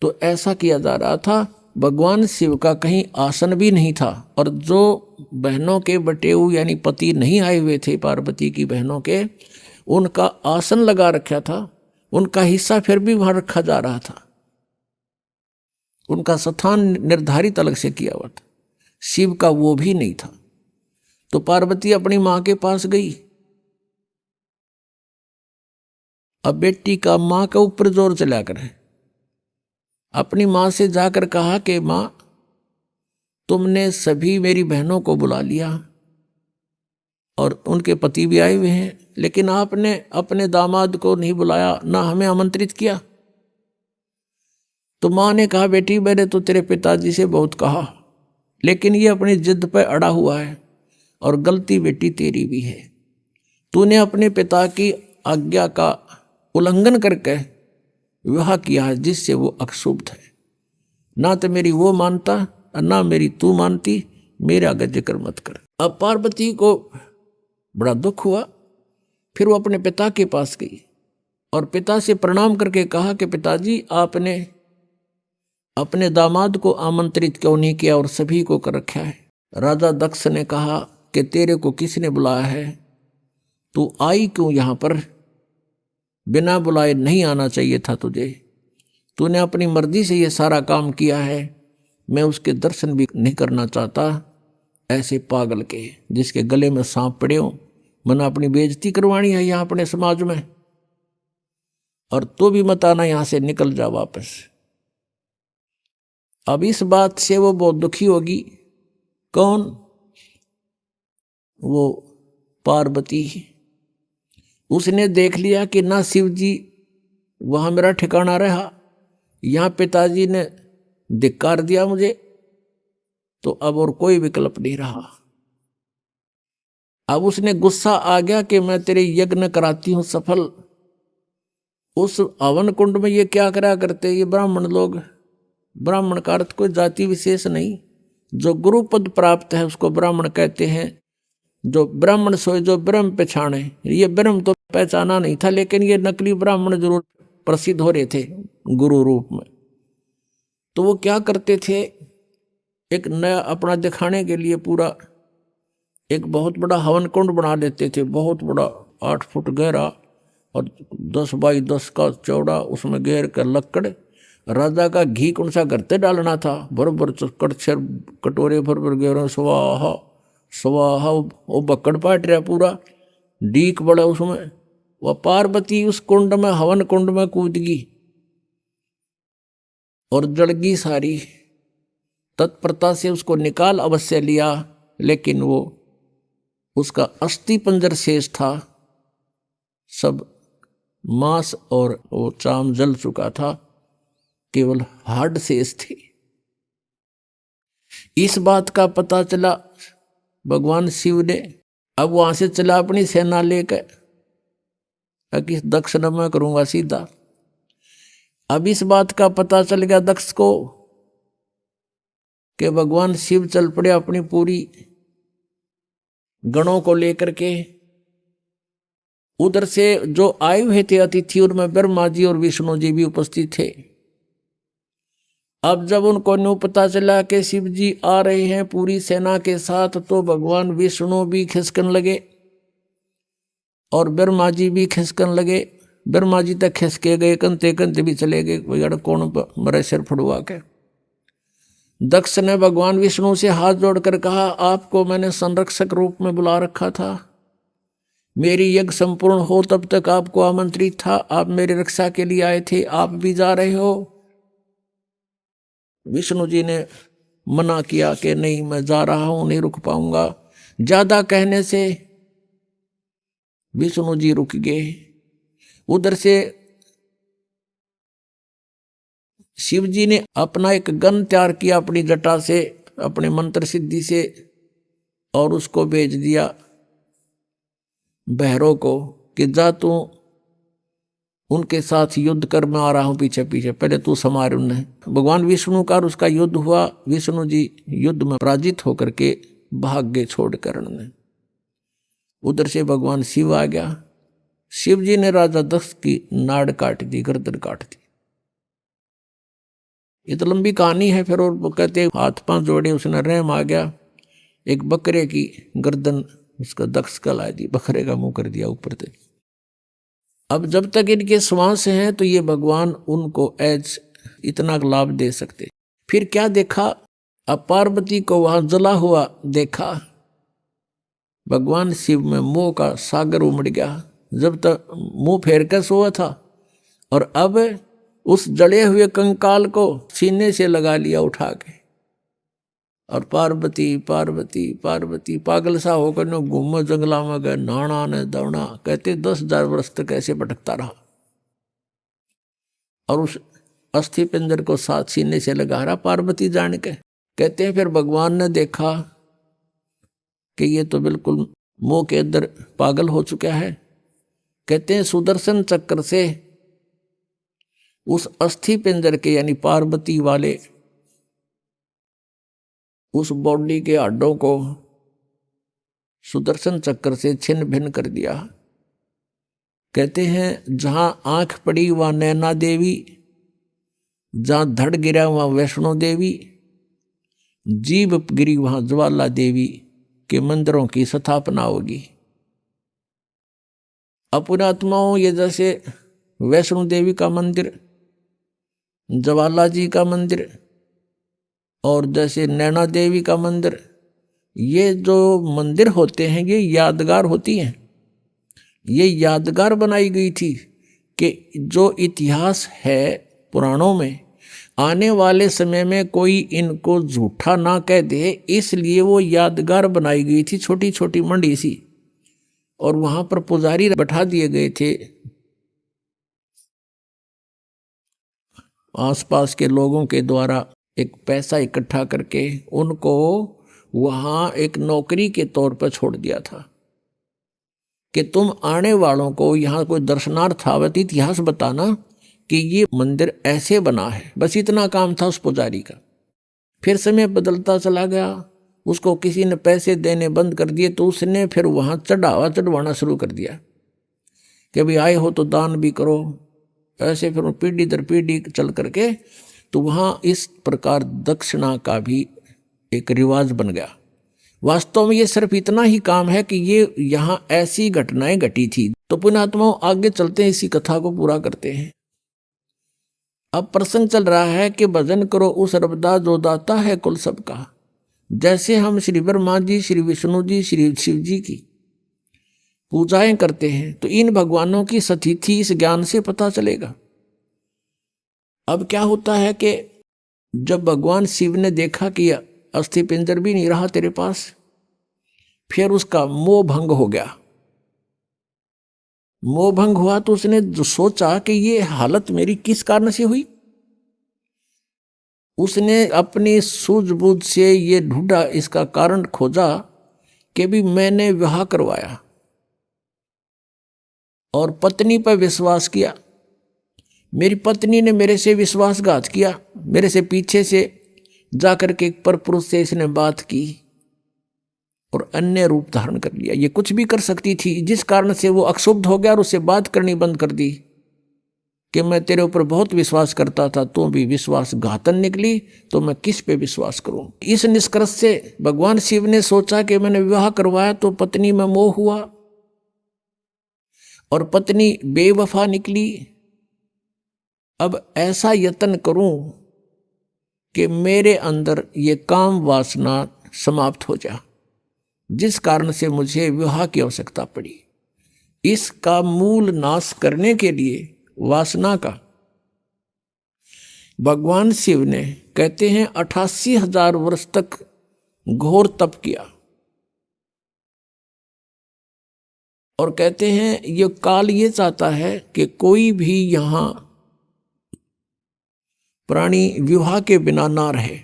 तो ऐसा किया जा रहा था। भगवान शिव का कहीं आसन भी नहीं था, और जो बहनों के बटेऊ यानी पति नहीं आए हुए थे पार्वती की बहनों के, उनका आसन लगा रखा था, उनका हिस्सा फिर भी वहाँ रखा जा रहा था, उनका स्थान निर्धारित अलग से किया हुआ था। शिव का वो भी नहीं था। तो पार्वती अपनी माँ के पास गई। अब बेटी का माँ के ऊपर जोर चला करे, अपनी माँ से जाकर कहा कि माँ, तुमने सभी मेरी बहनों को बुला लिया और उनके पति भी आए हुए हैं, लेकिन आपने अपने दामाद को नहीं बुलाया, ना हमें आमंत्रित किया। तो माँ ने कहा, बेटी मैंने तो तेरे पिताजी से बहुत कहा, लेकिन ये अपनी जिद पर अड़ा हुआ है और गलती बेटी तेरी भी है। तूने अपने पिता की आज्ञा का उल्लंघन करके विवाह किया है, जिससे वो अक्षुब्ध है। ना तो मेरी वो मानता और ना मेरी तू मानती, मेरे आगे जिक्र मत कर। अब पार्वती को बड़ा दुख हुआ। फिर वो अपने पिता के पास गई और पिता से प्रणाम करके कहा कि पिताजी, आपने अपने दामाद को आमंत्रित क्यों नहीं किया और सभी को कर रखा है। राजा दक्ष ने कहा कि तेरे को किसने बुलाया है, तू आई क्यों यहाँ पर, बिना बुलाए नहीं आना चाहिए था तुझे। तूने अपनी मर्जी से ये सारा काम किया है, मैं उसके दर्शन भी नहीं करना चाहता। ऐसे पागल के जिसके गले में सांप पड़े हो, मना अपनी बेइज्जती करवानी है यहाँ अपने समाज में, और तो भी मत आना, यहाँ से निकल जा वापस। अब इस बात से वो बहुत दुखी होगी। कौन? वो पार्वती। उसने देख लिया कि ना शिव जी वहाँ मेरा ठिकाना रहा, यहाँ पिताजी ने धिक्कार दिया मुझे, तो अब और कोई विकल्प नहीं रहा। अब उसने गुस्सा आ गया कि मैं तेरे यज्ञ कराती हूँ सफल। उस हवन कुंड में ये क्या करा करते ये ब्राह्मण लोग। ब्राह्मण का अर्थ कोई जाति विशेष नहीं, जो गुरु पद प्राप्त है उसको ब्राह्मण कहते हैं। जो ब्राह्मण सोए जो ब्रह्म पहचाने, ये ब्रह्म तो पहचाना नहीं था, लेकिन ये नकली ब्राह्मण जरूर प्रसिद्ध हो रहे थे गुरु रूप में। तो वो क्या करते थे, एक नया अपना दिखाने के लिए पूरा एक बहुत बड़ा हवन कुंड बना लेते थे, बहुत बड़ा 8 फुट गहरा और 10 बाई 10 का चौड़ा, उसमें घेर कर लक्कड़। राजा का घी कौन सा करते डालना था, बरबर कड़छर कटोरे भर गहरा, स्वाहा स्वाहा, वो बक्कड़ पाट रहा पूरा, डीक बड़ा उसमें। वह पार्वती उस कुंड में, हवन कुंड में कूद गई और जड़गी सारी। तत्परता से उसको निकाल अवश्य लिया, लेकिन वो उसका अस्थि पंजर शेष था, सब मांस और वो चाम जल चुका था, केवल हाड शेष थी। इस बात का पता चला भगवान शिव ने। अब वहां से चला अपनी सेना लेकर, कि दक्ष न मैं करूंगा सीधा। अब इस बात का पता चल गया दक्ष को कि भगवान शिव चल पड़े अपनी पूरी गणों को लेकर के। उधर से जो आए हुए थे अतिथि, उनमें ब्रह्मा जी और विष्णु जी भी उपस्थित थे। अब जब उनको न्यू पता चला कि शिव जी आ रहे हैं पूरी सेना के साथ, तो भगवान विष्णु भी खिसकन लगे और ब्रह्मा जी भी खिसकन लगे। ब्रह्मा जी तक खिसके गए, कंते कंते भी चले गए, भैया कौन मरे सिर फड़वा के। दक्ष ने भगवान विष्णु से हाथ जोड़कर कहा, आपको मैंने संरक्षक रूप में बुला रखा था, मेरी यज्ञ संपूर्ण हो तब तक आपको आमंत्रित था, आप मेरी रक्षा के लिए आए थे, आप भी जा रहे हो। विष्णु जी ने मना किया कि नहीं, मैं जा रहा हूं, नहीं रुक पाऊंगा। ज्यादा कहने से विष्णु जी रुक गए। उधर से शिव जी ने अपना एक गन तैयार किया अपनी जटा से, अपने मंत्र सिद्धि से, और उसको भेज दिया भैरव को कि जा तू उनके साथ युद्ध कर, मैं आ रहा हूं पीछे पीछे, पहले तू समार उन्हें। भगवान विष्णु का उसका युद्ध हुआ। विष्णु जी युद्ध में पराजित होकर के भाग गए छोड़कर उन्हें। उधर से भगवान शिव आ गया। शिव जी ने राजा दक्ष की नाड़ काट दी, गर्दन काट दी। ये तो लंबी कहानी है। फिर और वो कहते हाथ पांव जोड़े, उसने रहम आ गया, एक बकरे की गर्दन उसका दक्ष का ला दी, बकरे का मुंह कर दिया ऊपर से। अब जब तक इनके श्वास हैं तो ये भगवान उनको एज इतना लाभ दे सकते। फिर क्या देखा, अब पार्वती को वहां जला हुआ देखा। भगवान शिव में मोह का सागर उमड़ गया। जब तक मुंह फेर कर सोया था, और अब उस जड़े हुए कंकाल को सीने से लगा लिया उठा के, और पार्वती पार्वती पार्वती पागल सा होकर न घूमो जंगला में गए, नाना ने दौड़ा। कहते 10,000 वर्ष तक ऐसे भटकता रहा और उस अस्थि पिंजर को साथ सीने से लगा रहा पार्वती जान के। कहते हैं फिर भगवान ने देखा कि ये तो बिल्कुल मोह के अंदर पागल हो चुका है। कहते हैं सुदर्शन चक्र से उस अस्थि पिंजर के यानी पार्वती वाले उस बॉडी के हड्डों को सुदर्शन चक्र से छिन्न भिन्न कर दिया। कहते हैं जहां आंख पड़ी वहां नैना देवी, जहां धड़ गिरा वहां वैष्णो देवी, जीभ गिरी वहां ज्वाला देवी के मंदिरों की स्थापना होगी। अपुणात्माओं ये जैसे वैष्णो देवी का मंदिर, ज्वाला जी का मंदिर और जैसे नैना देवी का मंदिर, ये जो मंदिर होते हैं ये यादगार होती हैं। ये यादगार बनाई गई थी कि जो इतिहास है पुराणों में, आने वाले समय में कोई इनको झूठा ना कह दे, इसलिए वो यादगार बनाई गई थी, छोटी छोटी मंडी सी। और वहां पर पुजारी बैठा दिए गए थे, आसपास के लोगों के द्वारा एक पैसा इकट्ठा करके उनको वहां एक नौकरी के तौर पर छोड़ दिया था कि तुम आने वालों को यहाँ कोई दर्शनार्थ आवत इतिहास बताना कि ये मंदिर ऐसे बना है। बस इतना काम था उस पुजारी का। फिर समय बदलता चला गया, उसको किसी ने पैसे देने बंद कर दिए, तो उसने फिर वहाँ चढ़वाना शुरू कर दिया कि भाई आए हो तो दान भी करो। ऐसे फिर पीढ़ी दर पीढ़ी चल करके तो वहाँ इस प्रकार दक्षिणा का भी एक रिवाज बन गया। वास्तव में ये सिर्फ इतना ही काम है कि ये यहाँ ऐसी घटनाएं घटी थी। तो पुण्यात्माओं आगे चलते हैं, इसी कथा को पूरा करते हैं। अब प्रसंग चल रहा है कि भजन करो उस रबदा जो दाता है कुल सबका। जैसे हम श्री ब्रह्मा जी, श्री विष्णु जी, श्री शिव जी की पूजाएं करते हैं तो इन भगवानों की सतिथि इस ज्ञान से पता चलेगा। अब क्या होता है कि जब भगवान शिव ने देखा कि अस्थि पिंजर भी नहीं रहा तेरे पास, फिर उसका मोह भंग हो गया। मोह भंग हुआ तो उसने जो सोचा कि ये हालत मेरी किस कारण से हुई। उसने अपनी सूझबूझ से ये ढूंढा, इसका कारण खोजा कि भी मैंने विवाह करवाया और पत्नी पर विश्वास किया। मेरी पत्नी ने मेरे से विश्वासघात किया, मेरे से पीछे से जाकर के एक परपुरुष से इसने बात की और अन्य रूप धारण कर लिया। ये कुछ भी कर सकती थी, जिस कारण से वो अक्षुब्ध हो गया और उससे बात करनी बंद कर दी कि मैं तेरे ऊपर बहुत विश्वास करता था, तू भी विश्वासघातन निकली, तो मैं किस पे विश्वास करूं। इस निष्कर्ष से भगवान शिव ने सोचा कि मैंने विवाह करवाया तो पत्नी में मोह हुआ और पत्नी बेवफा निकली। अब ऐसा यत्न करूं कि मेरे अंदर ये काम वासना समाप्त हो जाए, जिस कारण से मुझे विवाह की आवश्यकता पड़ी। इसका मूल नाश करने के लिए वासना का भगवान शिव ने कहते हैं 88,000 वर्ष तक घोर तप किया और कहते हैं ये काल ये चाहता है कि कोई भी यहां प्राणी विवाह के बिना ना रहे,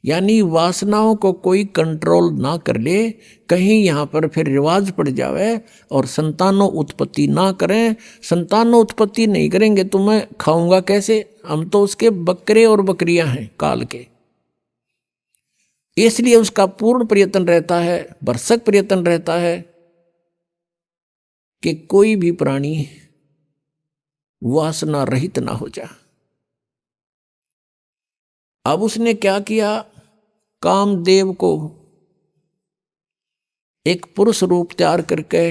यानी वासनाओं को कोई कंट्रोल ना कर ले, कहीं यहाँ पर फिर रिवाज पड़ जावे और संतानों उत्पत्ति ना करें। संतानों उत्पत्ति नहीं करेंगे तो मैं खाऊंगा कैसे? हम तो उसके बकरे और बकरियां हैं काल के। इसलिए उसका पूर्ण प्रयत्न रहता है, भरसक प्रयत्न रहता है कि कोई भी प्राणी वासना रहित ना हो जाए। अब उसने क्या किया, कामदेव को एक पुरुष रूप तैयार करके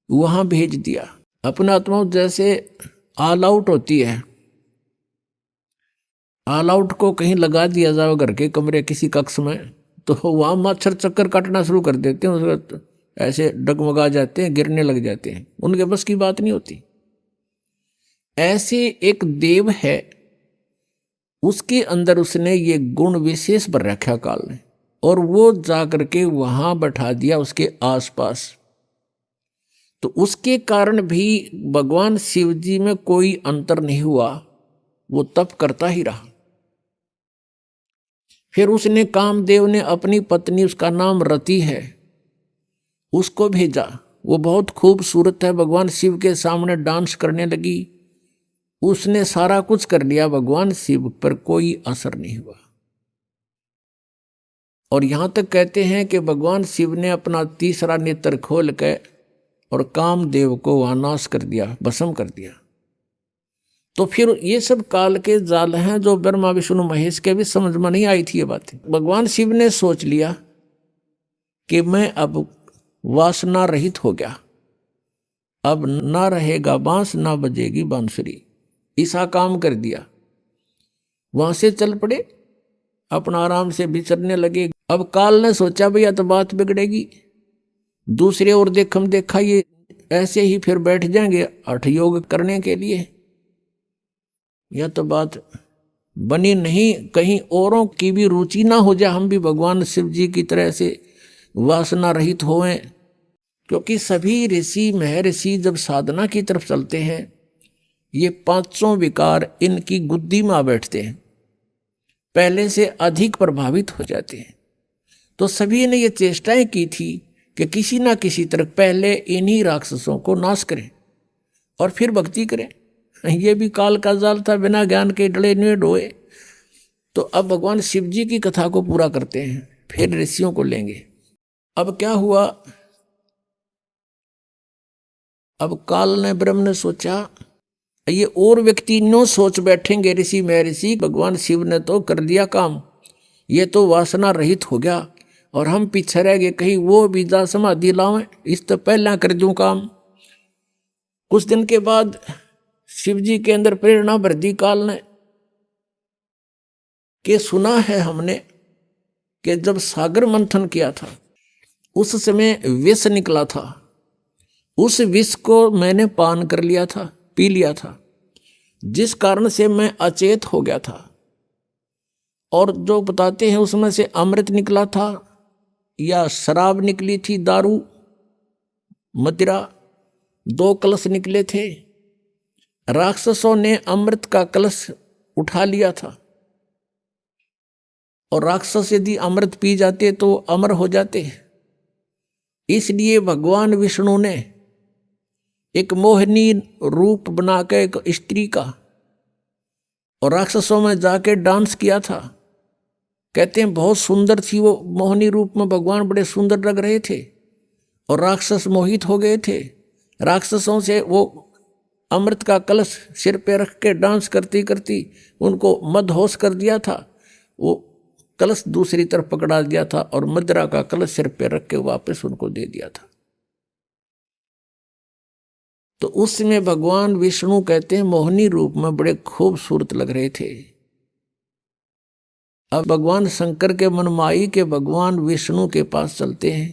वहां भेज दिया। अपना आत्मा जैसे ऑल आउट होती है, ऑल आउट को कहीं लगा दिया जाए घर के कमरे किसी कक्ष में, तो वहां मच्छर चक्कर काटना शुरू कर देते हैं, उसको ऐसे डगमगा जाते हैं, गिरने लग जाते हैं, उनके बस की बात नहीं होती। ऐसे एक देव है, उसके अंदर उसने ये गुण विशेष भर रखा काल ने, और वो जाकर के वहां बैठा दिया उसके आसपास। तो उसके कारण भी भगवान शिव जी में कोई अंतर नहीं हुआ, वो तप करता ही रहा। फिर उसने कामदेव ने अपनी पत्नी, उसका नाम रति है, उसको भेजा। वो बहुत खूबसूरत है, भगवान शिव के सामने डांस करने लगी। उसने सारा कुछ कर लिया, भगवान शिव पर कोई असर नहीं हुआ। और यहां तक कहते हैं कि भगवान शिव ने अपना तीसरा नेत्र खोल के और कामदेव को वहां नाश कर दिया, भस्म कर दिया। तो फिर ये सब काल के जाल हैं जो ब्रह्मा विष्णु महेश के भी समझ में नहीं आई थी ये बातें। भगवान शिव ने सोच लिया कि मैं अब वासना रहित हो गया, अब ना रहेगा बांस ना बजेगी बांसुरी, ऐसा काम कर दिया। वहां से चल पड़े, अपना आराम से विचरने लगे। अब काल ने सोचा भैया तो बात बिगड़ेगी, दूसरे और देखा ये ऐसे ही फिर बैठ जाएंगे हठ योग करने के लिए, यह तो बात बनी नहीं। कहीं औरों की भी रुचि ना हो जाए, हम भी भगवान शिव जी की तरह से वासना रहित होएं। क्योंकि सभी ऋषि महर्षि जब साधना की तरफ चलते हैं, ये पांचों विकार इनकी गुद्दी में आ बैठते हैं, पहले से अधिक प्रभावित हो जाते हैं। तो सभी ने ये चेष्टाएं की थी कि किसी ना किसी तरह पहले इन्हीं राक्षसों को नाश करें और फिर भक्ति करें। ये भी काल का जाल था, बिना ज्ञान के डले नहीं डोए। तो अब भगवान शिव जी की कथा को पूरा करते हैं, फिर ऋषियों को लेंगे। अब क्या हुआ, अब काल ने ब्रह्म ने सोचा ये और व्यक्ति नो सोच बैठेंगे ऋषि महर्षि, भगवान शिव ने तो कर दिया काम, ये तो वासना रहित हो गया और हम पीछे रह गए, कहीं वो विद्या समाधि लावें, इस तो पहला कर दूं काम। कुछ दिन के बाद शिव जी के अंदर प्रेरणा भर दी काल ने कि सुना है हमने कि जब सागर मंथन किया था उस समय विष निकला था, उस विष को मैंने पान कर लिया था, पी लिया था, जिस कारण से मैं अचेत हो गया था। और जो बताते हैं उसमें से अमृत निकला था या शराब निकली थी, दारू मदिरा, 2 कलश निकले थे। राक्षसों ने अमृत का कलश उठा लिया था, और राक्षस यदि अमृत पी जाते तो अमर हो जाते। इसलिए भगवान विष्णु ने एक मोहिनी रूप बनाकर एक स्त्री का और राक्षसों में जाके डांस किया था। कहते हैं बहुत सुंदर थी वो मोहिनी रूप में, भगवान बड़े सुंदर लग रहे थे और राक्षस मोहित हो गए थे। राक्षसों से वो अमृत का कलश सिर पे रख के डांस करती करती उनको मदहोश कर दिया था। वो कलश दूसरी तरफ पकड़ा दिया था और मदिरा का कलश सिर पे रख के वापस उनको दे दिया था। तो उस समय भगवान विष्णु कहते हैं मोहिनी रूप में बड़े खूबसूरत लग रहे थे। अब भगवान शंकर के मनमाई के भगवान विष्णु के पास चलते हैं,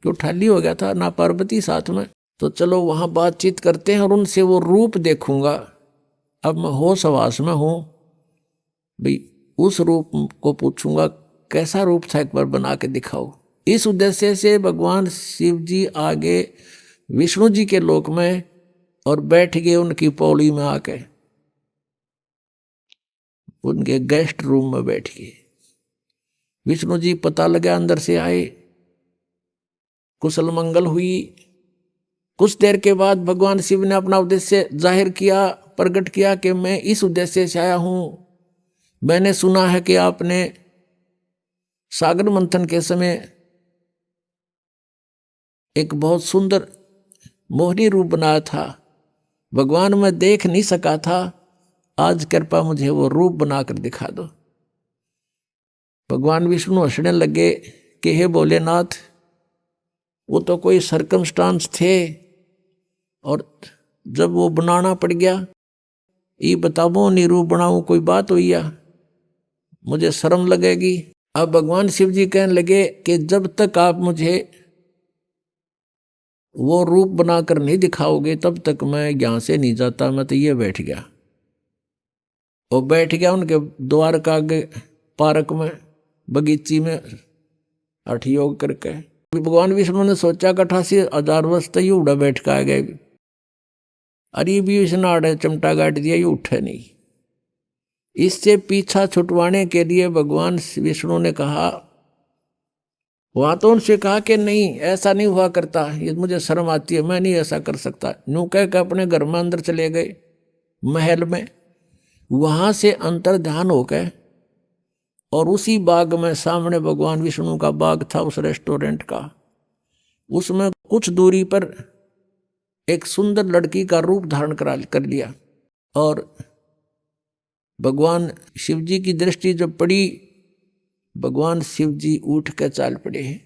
क्यों ठाली हो गया था ना पार्वती साथ में, तो चलो वहां बातचीत करते हैं और उनसे वो रूप देखूंगा। अब मैं होश हवास में हूं भाई, उस रूप को पूछूंगा कैसा रूप था, एक बार बना के दिखाओ। इस उद्देश्य से भगवान शिव जी आगे विष्णु जी के लोक में और बैठ गए उनकी पौड़ी में आके, उनके गेस्ट रूम में बैठ गए। विष्णु जी पता लगा अंदर से आए, कुशल मंगल हुई। कुछ देर के बाद भगवान शिव ने अपना उद्देश्य जाहिर किया, प्रकट किया कि मैं इस उद्देश्य से आया हूं। मैंने सुना है कि आपने सागर मंथन के समय एक बहुत सुंदर मोहिनी रूप बनाया था, भगवान मैं देख नहीं सका था, आज कृपा मुझे वो रूप बनाकर दिखा दो। भगवान विष्णु हंसने लगे कि हे भोलेनाथ, वो तो कोई सर्कमस्टांस थे और जब वो बनाना पड़ गया, ये बताओ नहीं रूप बनाऊं, कोई बात हुई या मुझे शर्म लगेगी। अब भगवान शिव जी कहने लगे कि जब तक आप मुझे वो रूप बनाकर नहीं दिखाओगे तब तक मैं यहाँ से नहीं जाता। मैं तो ये बैठ गया, और बैठ गया उनके द्वार का आगे पार्क में, बगीची में, हठ योग करके। भगवान विष्णु ने सोचा कि 88,000 वर्ष तक ये उड़ा बैठ के आ गए, अरे भी इसने चमटा गाट दिया, ये उठे नहीं। इससे पीछा छुटवाने के लिए भगवान विष्णु ने कहा, वहां तो उनसे कहा कि नहीं ऐसा नहीं हुआ करता, ये मुझे शर्म आती है, मैं नहीं ऐसा कर सकता। यूं कह के अपने घर में अंदर चले गए महल में। वहां से अंतर ध्यान हो गए और उसी बाग में, सामने भगवान विष्णु का बाग था उस रेस्टोरेंट का, उसमें कुछ दूरी पर एक सुंदर लड़की का रूप धारण कर लिया। और भगवान शिव जी की दृष्टि जब पड़ी, भगवान शिव जी उठ कर चाल पड़े हैं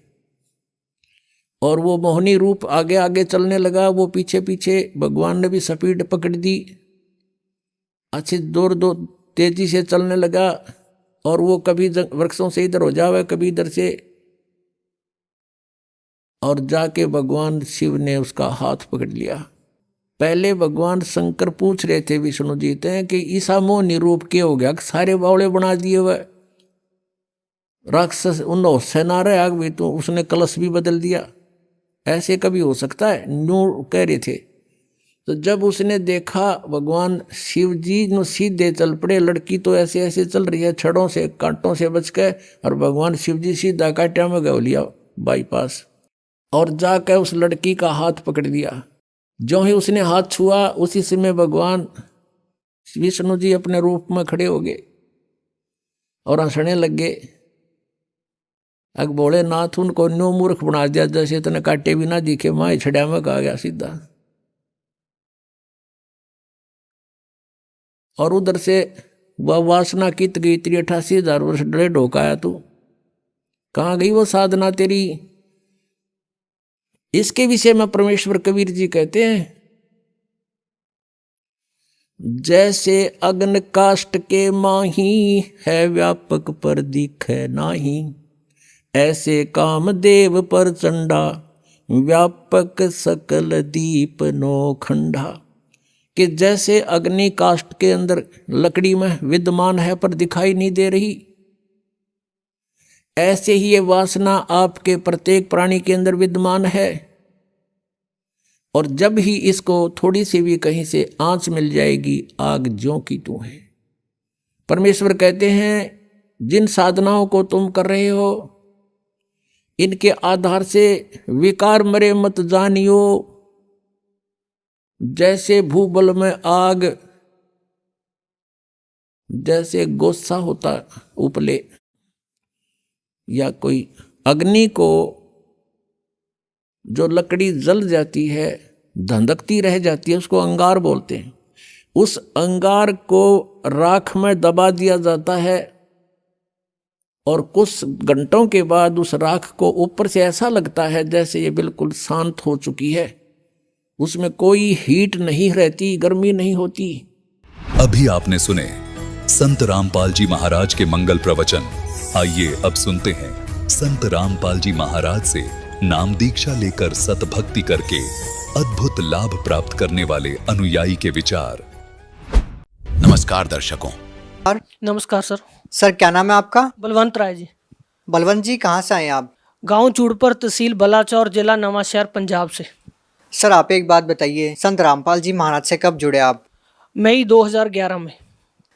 और वो मोहनी रूप आगे आगे चलने लगा, वो पीछे पीछे। भगवान ने भी स्पीड पकड़ दी, अच्छी दूर तेजी से चलने लगा। और वो कभी वृक्षों से इधर हो जावे, कभी इधर से, और जाके भगवान शिव ने उसका हाथ पकड़ लिया। पहले भगवान शंकर पूछ रहे थे विष्णु जी से कि ईसा मोहनी रूप क्या हो गया, सारे बावड़े बना दिए हुए, राक्षस उन से ना रहे आग भी, तो उसने कलश भी बदल दिया, ऐसे कभी हो सकता है, न्यू कह रहे थे। तो जब उसने देखा भगवान शिव जी नो सीधे चल पड़े, लड़की तो ऐसे ऐसे चल रही है छड़ों से कांटों से बच के, और भगवान शिव जी सीधा कांटा में गौ लिया बाईपास, और जाकर उस लड़की का हाथ पकड़ लिया। जो ही उसने हाथ छुआ उसी समय भगवान विष्णु जी अपने रूप में खड़े हो गए और हंसने लगे। अग भोलेनाथ उनको न्यू मूर्ख बना दिया, जैसे इतने काटे भी ना दिखे, माँ छड़िया में कहा गया सीधा। और उधर से वह वासना कित गई, 88,000 वर्ष डरे ढोकाया तू, कहाँ गई वो साधना तेरी। इसके विषय में परमेश्वर कबीर जी कहते हैं, जैसे अग्न काष्ठ के माही है व्यापक पर दिखे नाही, ऐसे कामदेव पर चंडा व्यापक सकल दीप नो खंडा। कि जैसे अग्नि काष्ठ के अंदर लकड़ी में विद्यमान है पर दिखाई नहीं दे रही, ऐसे ही ये वासना आपके प्रत्येक प्राणी के अंदर विद्यमान है, और जब ही इसको थोड़ी सी भी कहीं से आंच मिल जाएगी, आग ज्यों की त्यों है। परमेश्वर कहते हैं, जिन साधनाओं को तुम कर रहे हो, इनके आधार से विकार मरे मत जानियो। जैसे भूबल में आग, जैसे गोस्सा होता उपले, या कोई अग्नि को जो लकड़ी जल जाती है, धंधकती रह जाती है, उसको अंगार बोलते हैं। उस अंगार को राख में दबा दिया जाता है और कुछ घंटों के बाद उस राख को ऊपर से ऐसा लगता है जैसे ये बिल्कुल शांत हो चुकी है, उसमें कोई हीट नहीं रहती, गर्मी नहीं होती। अभी आपने सुने संत रामपाल जी महाराज के मंगल प्रवचन। आइए अब सुनते हैं संत रामपाल जी महाराज से नाम दीक्षा लेकर सतभक्ति करके अद्भुत लाभ प्राप्त करने वाले अनुयायी के विचार। नमस्कार दर्शकों। नमस्कार सर। सर क्या नाम है आपका? बलवंत राय जी। बलवंत जी कहाँ से आए आप? गांव चूड़पर, तहसील बलाचौर, जिला नवांशहर, पंजाब से। सर आप एक बात बताइए, संत रामपाल जी महाराज से कब जुड़े आप? मई 2011 में।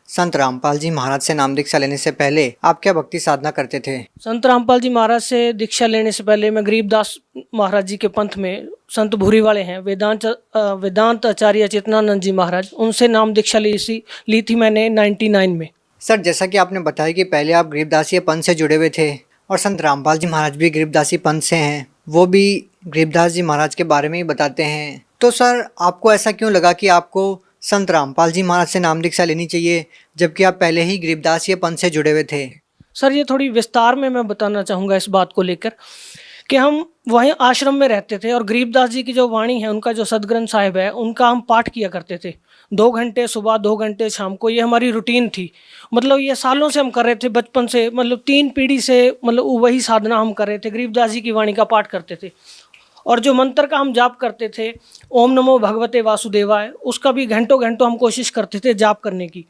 संत रामपाल जी महाराज से नाम दीक्षा लेने से पहले आप क्या भक्ति साधना करते थे? संत रामपाल जी महाराज से दीक्षा लेने से पहले मैं गरीबदास महाराज जी के पंथ में, संत भूरी वाले हैं, वेदांत आचार्य चेतनानंद जी महाराज, उनसे नाम दीक्षा ली थी मैंने 99 में। सर जैसा कि आपने बताया कि पहले आप गरीबदासी पंथ से जुड़े हुए थे और संत रामपाल जी महाराज भी गरीबदासी पंथ से हैं, वो भी गरीबदास जी महाराज के बारे में ही बताते हैं। तो सर आपको ऐसा क्यों लगा कि आपको संत रामपाल जी महाराज से नाम दीक्षा लेनी चाहिए, जबकि आप पहले ही गरीबदासी पंथ से जुड़े हुए थे? सर ये थोड़ी विस्तार में मैं बताना चाहूँगा इस बात को लेकर कि हम वहीं आश्रम में रहते थे और गरीबदास जी की जो वाणी है, उनका जो सदग्रंथ साहिब है, उनका हम पाठ किया करते थे 2 घंटे सुबह, 2 घंटे शाम को। ये हमारी रूटीन थी, मतलब ये सालों से हम कर रहे थे, बचपन से, मतलब 3 पीढ़ी से, मतलब वही साधना हम कर रहे थे, गरीबदास जी की वाणी का पाठ करते थे। और जो मंत्र का हम जाप करते थे, ओम नमो भगवते वासुदेवाय, उसका भी घंटों घंटों हम कोशिश करते थे जाप करने की।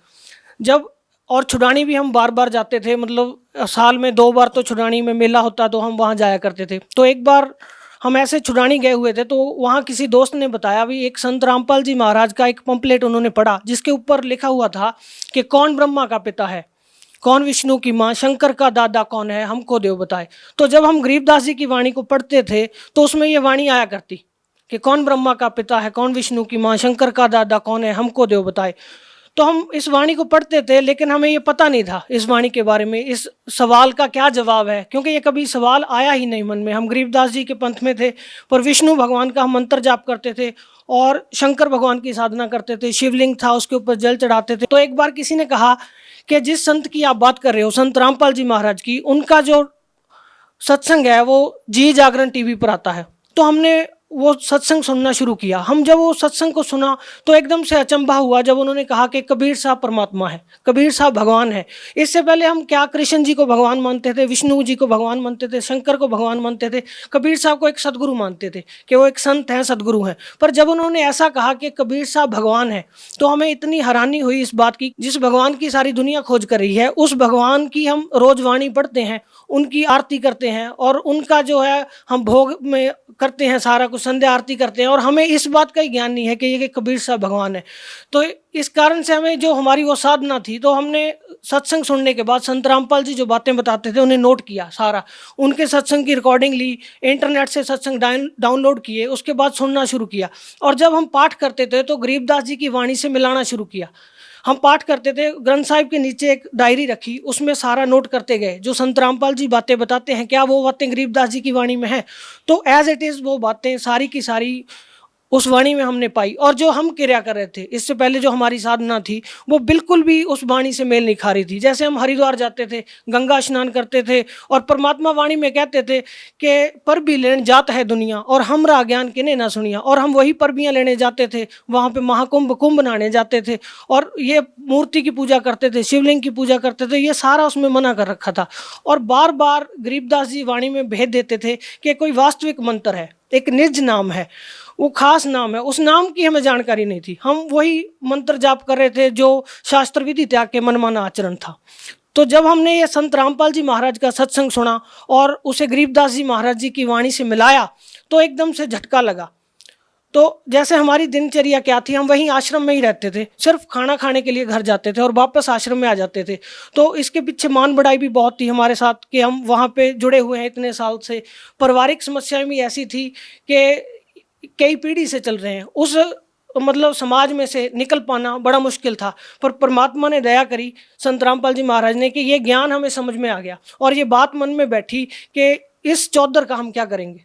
जब और छुड़ानी भी हम बार बार जाते थे, मतलब साल में 2 बार तो छुड़ानी में मेला होता तो हम वहाँ जाया करते थे। तो एक बार हम ऐसे छुड़ानी गए हुए थे, तो वहाँ किसी दोस्त ने बताया भी एक संत रामपाल जी महाराज का एक पंपलेट उन्होंने पढ़ा जिसके ऊपर लिखा हुआ था कि कौन ब्रह्मा का पिता है, कौन विष्णु की माँ, शंकर का दादा कौन है, हमको देव बताए। तो जब हम गरीबदास जी की वाणी को पढ़ते थे तो उसमें ये वाणी आया करती कि कौन ब्रह्मा का पिता है, कौन विष्णु की माँ, शंकर का दादा कौन है, हमको देव बताए। तो हम इस वाणी को पढ़ते थे, लेकिन हमें ये पता नहीं था इस वाणी के बारे में, इस सवाल का क्या जवाब है, क्योंकि ये कभी सवाल आया ही नहीं मन में। हम गरीबदास जी के पंथ में थे, पर विष्णु भगवान का हम मंत्र जाप करते थे और शंकर भगवान की साधना करते थे। शिवलिंग था, उसके ऊपर जल चढ़ाते थे। तो एक बार किसी ने कहा कि जिस संत की आप बात कर रहे हो, संत रामपाल जी महाराज की, उनका जो सत्संग है वो जी जागरण टीवी पर आता है। तो हमने वो सत्संग सुनना शुरू किया। हम जब वो सत्संग को सुना तो एकदम से अचंभा हुआ जब उन्होंने कहा कि कबीर साहब परमात्मा है, कबीर साहब भगवान है। इससे पहले हम क्या कृष्ण जी को भगवान मानते थे, विष्णु जी को भगवान मानते थे, शंकर को भगवान मानते थे, कबीर साहब को एक सदगुरु मानते थे कि वो एक संत हैं, सदगुरु हैं। पर जब उन्होंने ऐसा कहा कि कबीर साहब भगवान है, तो हमें इतनी हैरानी हुई इस बात की, जिस भगवान की सारी दुनिया खोज कर रही है, उस भगवान की हम रोज वाणी पढ़ते हैं, उनकी आरती करते हैं और उनका जो है हम भोग में करते हैं, सारा कुछ संध्या आरती करते हैं, और हमें इस बात का ही ज्ञान नहीं है कि ये कबीर साहब भगवान है। तो इस कारण से हमें जो हमारी वो साधना थी, तो हमने सत्संग सुनने के बाद संत रामपाल जी जो बातें बताते थे उन्हें नोट किया, सारा उनके सत्संग की रिकॉर्डिंग ली, इंटरनेट से सत्संग डाउनलोड किए, उसके बाद सुनना शुरू किया। और जब हम पाठ करते थे तो गरीबदास जी की वाणी से मिलाना शुरू किया। हम पाठ करते थे, ग्रंथ साहिब के नीचे एक डायरी रखी, उसमें सारा नोट करते गए। जो संत रामपाल जी बातें बताते हैं, क्या वो बातें गरीबदास जी की वाणी में है? तो एज इट इज़ वो बातें सारी की सारी उस वाणी में हमने पाई। और जो हम क्रिया कर रहे थे इससे पहले, जो हमारी साधना थी, वो बिल्कुल भी उस वाणी से मेल नहीं खा रही थी। जैसे हम हरिद्वार जाते थे, गंगा स्नान करते थे और परमात्मा वाणी में कहते थे कि पर भी लेने जात है दुनिया और हमरा ज्ञान किने ना सुनिया, और हम वही परबियाँ लेने जाते थे, वहाँ पे महाकुंभ कुंभ नहाने जाते थे और ये मूर्ति की पूजा करते थे, शिवलिंग की पूजा करते थे, ये सारा उसमें मना कर रखा था। और बार बार गरीबदास जी वाणी में भेद देते थे कि कोई वास्तविक मंत्र है, एक निज नाम है, वो खास नाम है, उस नाम की हमें जानकारी नहीं थी। हम वही मंत्र जाप कर रहे थे जो शास्त्र विधि त्याग के मनमाना आचरण था। तो जब हमने ये संत रामपाल जी महाराज का सत्संग सुना और उसे गरीबदास जी महाराज जी की वाणी से मिलाया, तो एकदम से झटका लगा। तो जैसे हमारी दिनचर्या क्या थी, हम वहीं आश्रम में ही रहते थे, सिर्फ खाना खाने के लिए घर जाते थे और वापस आश्रम में आ जाते थे। तो इसके पीछे मान बढ़ाई भी बहुत थी हमारे साथ कि हम वहाँ पे जुड़े हुए हैं इतने साल से। पारिवारिक समस्याएं भी ऐसी थी कि कई पीढ़ी से चल रहे हैं, उस मतलब समाज में से निकल पाना बड़ा मुश्किल था। पर परमात्मा ने दया करी, संत रामपाल जी महाराज ने, कि ये ज्ञान हमें समझ में आ गया और ये बात मन में बैठी कि इस चौधर का हम क्या करेंगे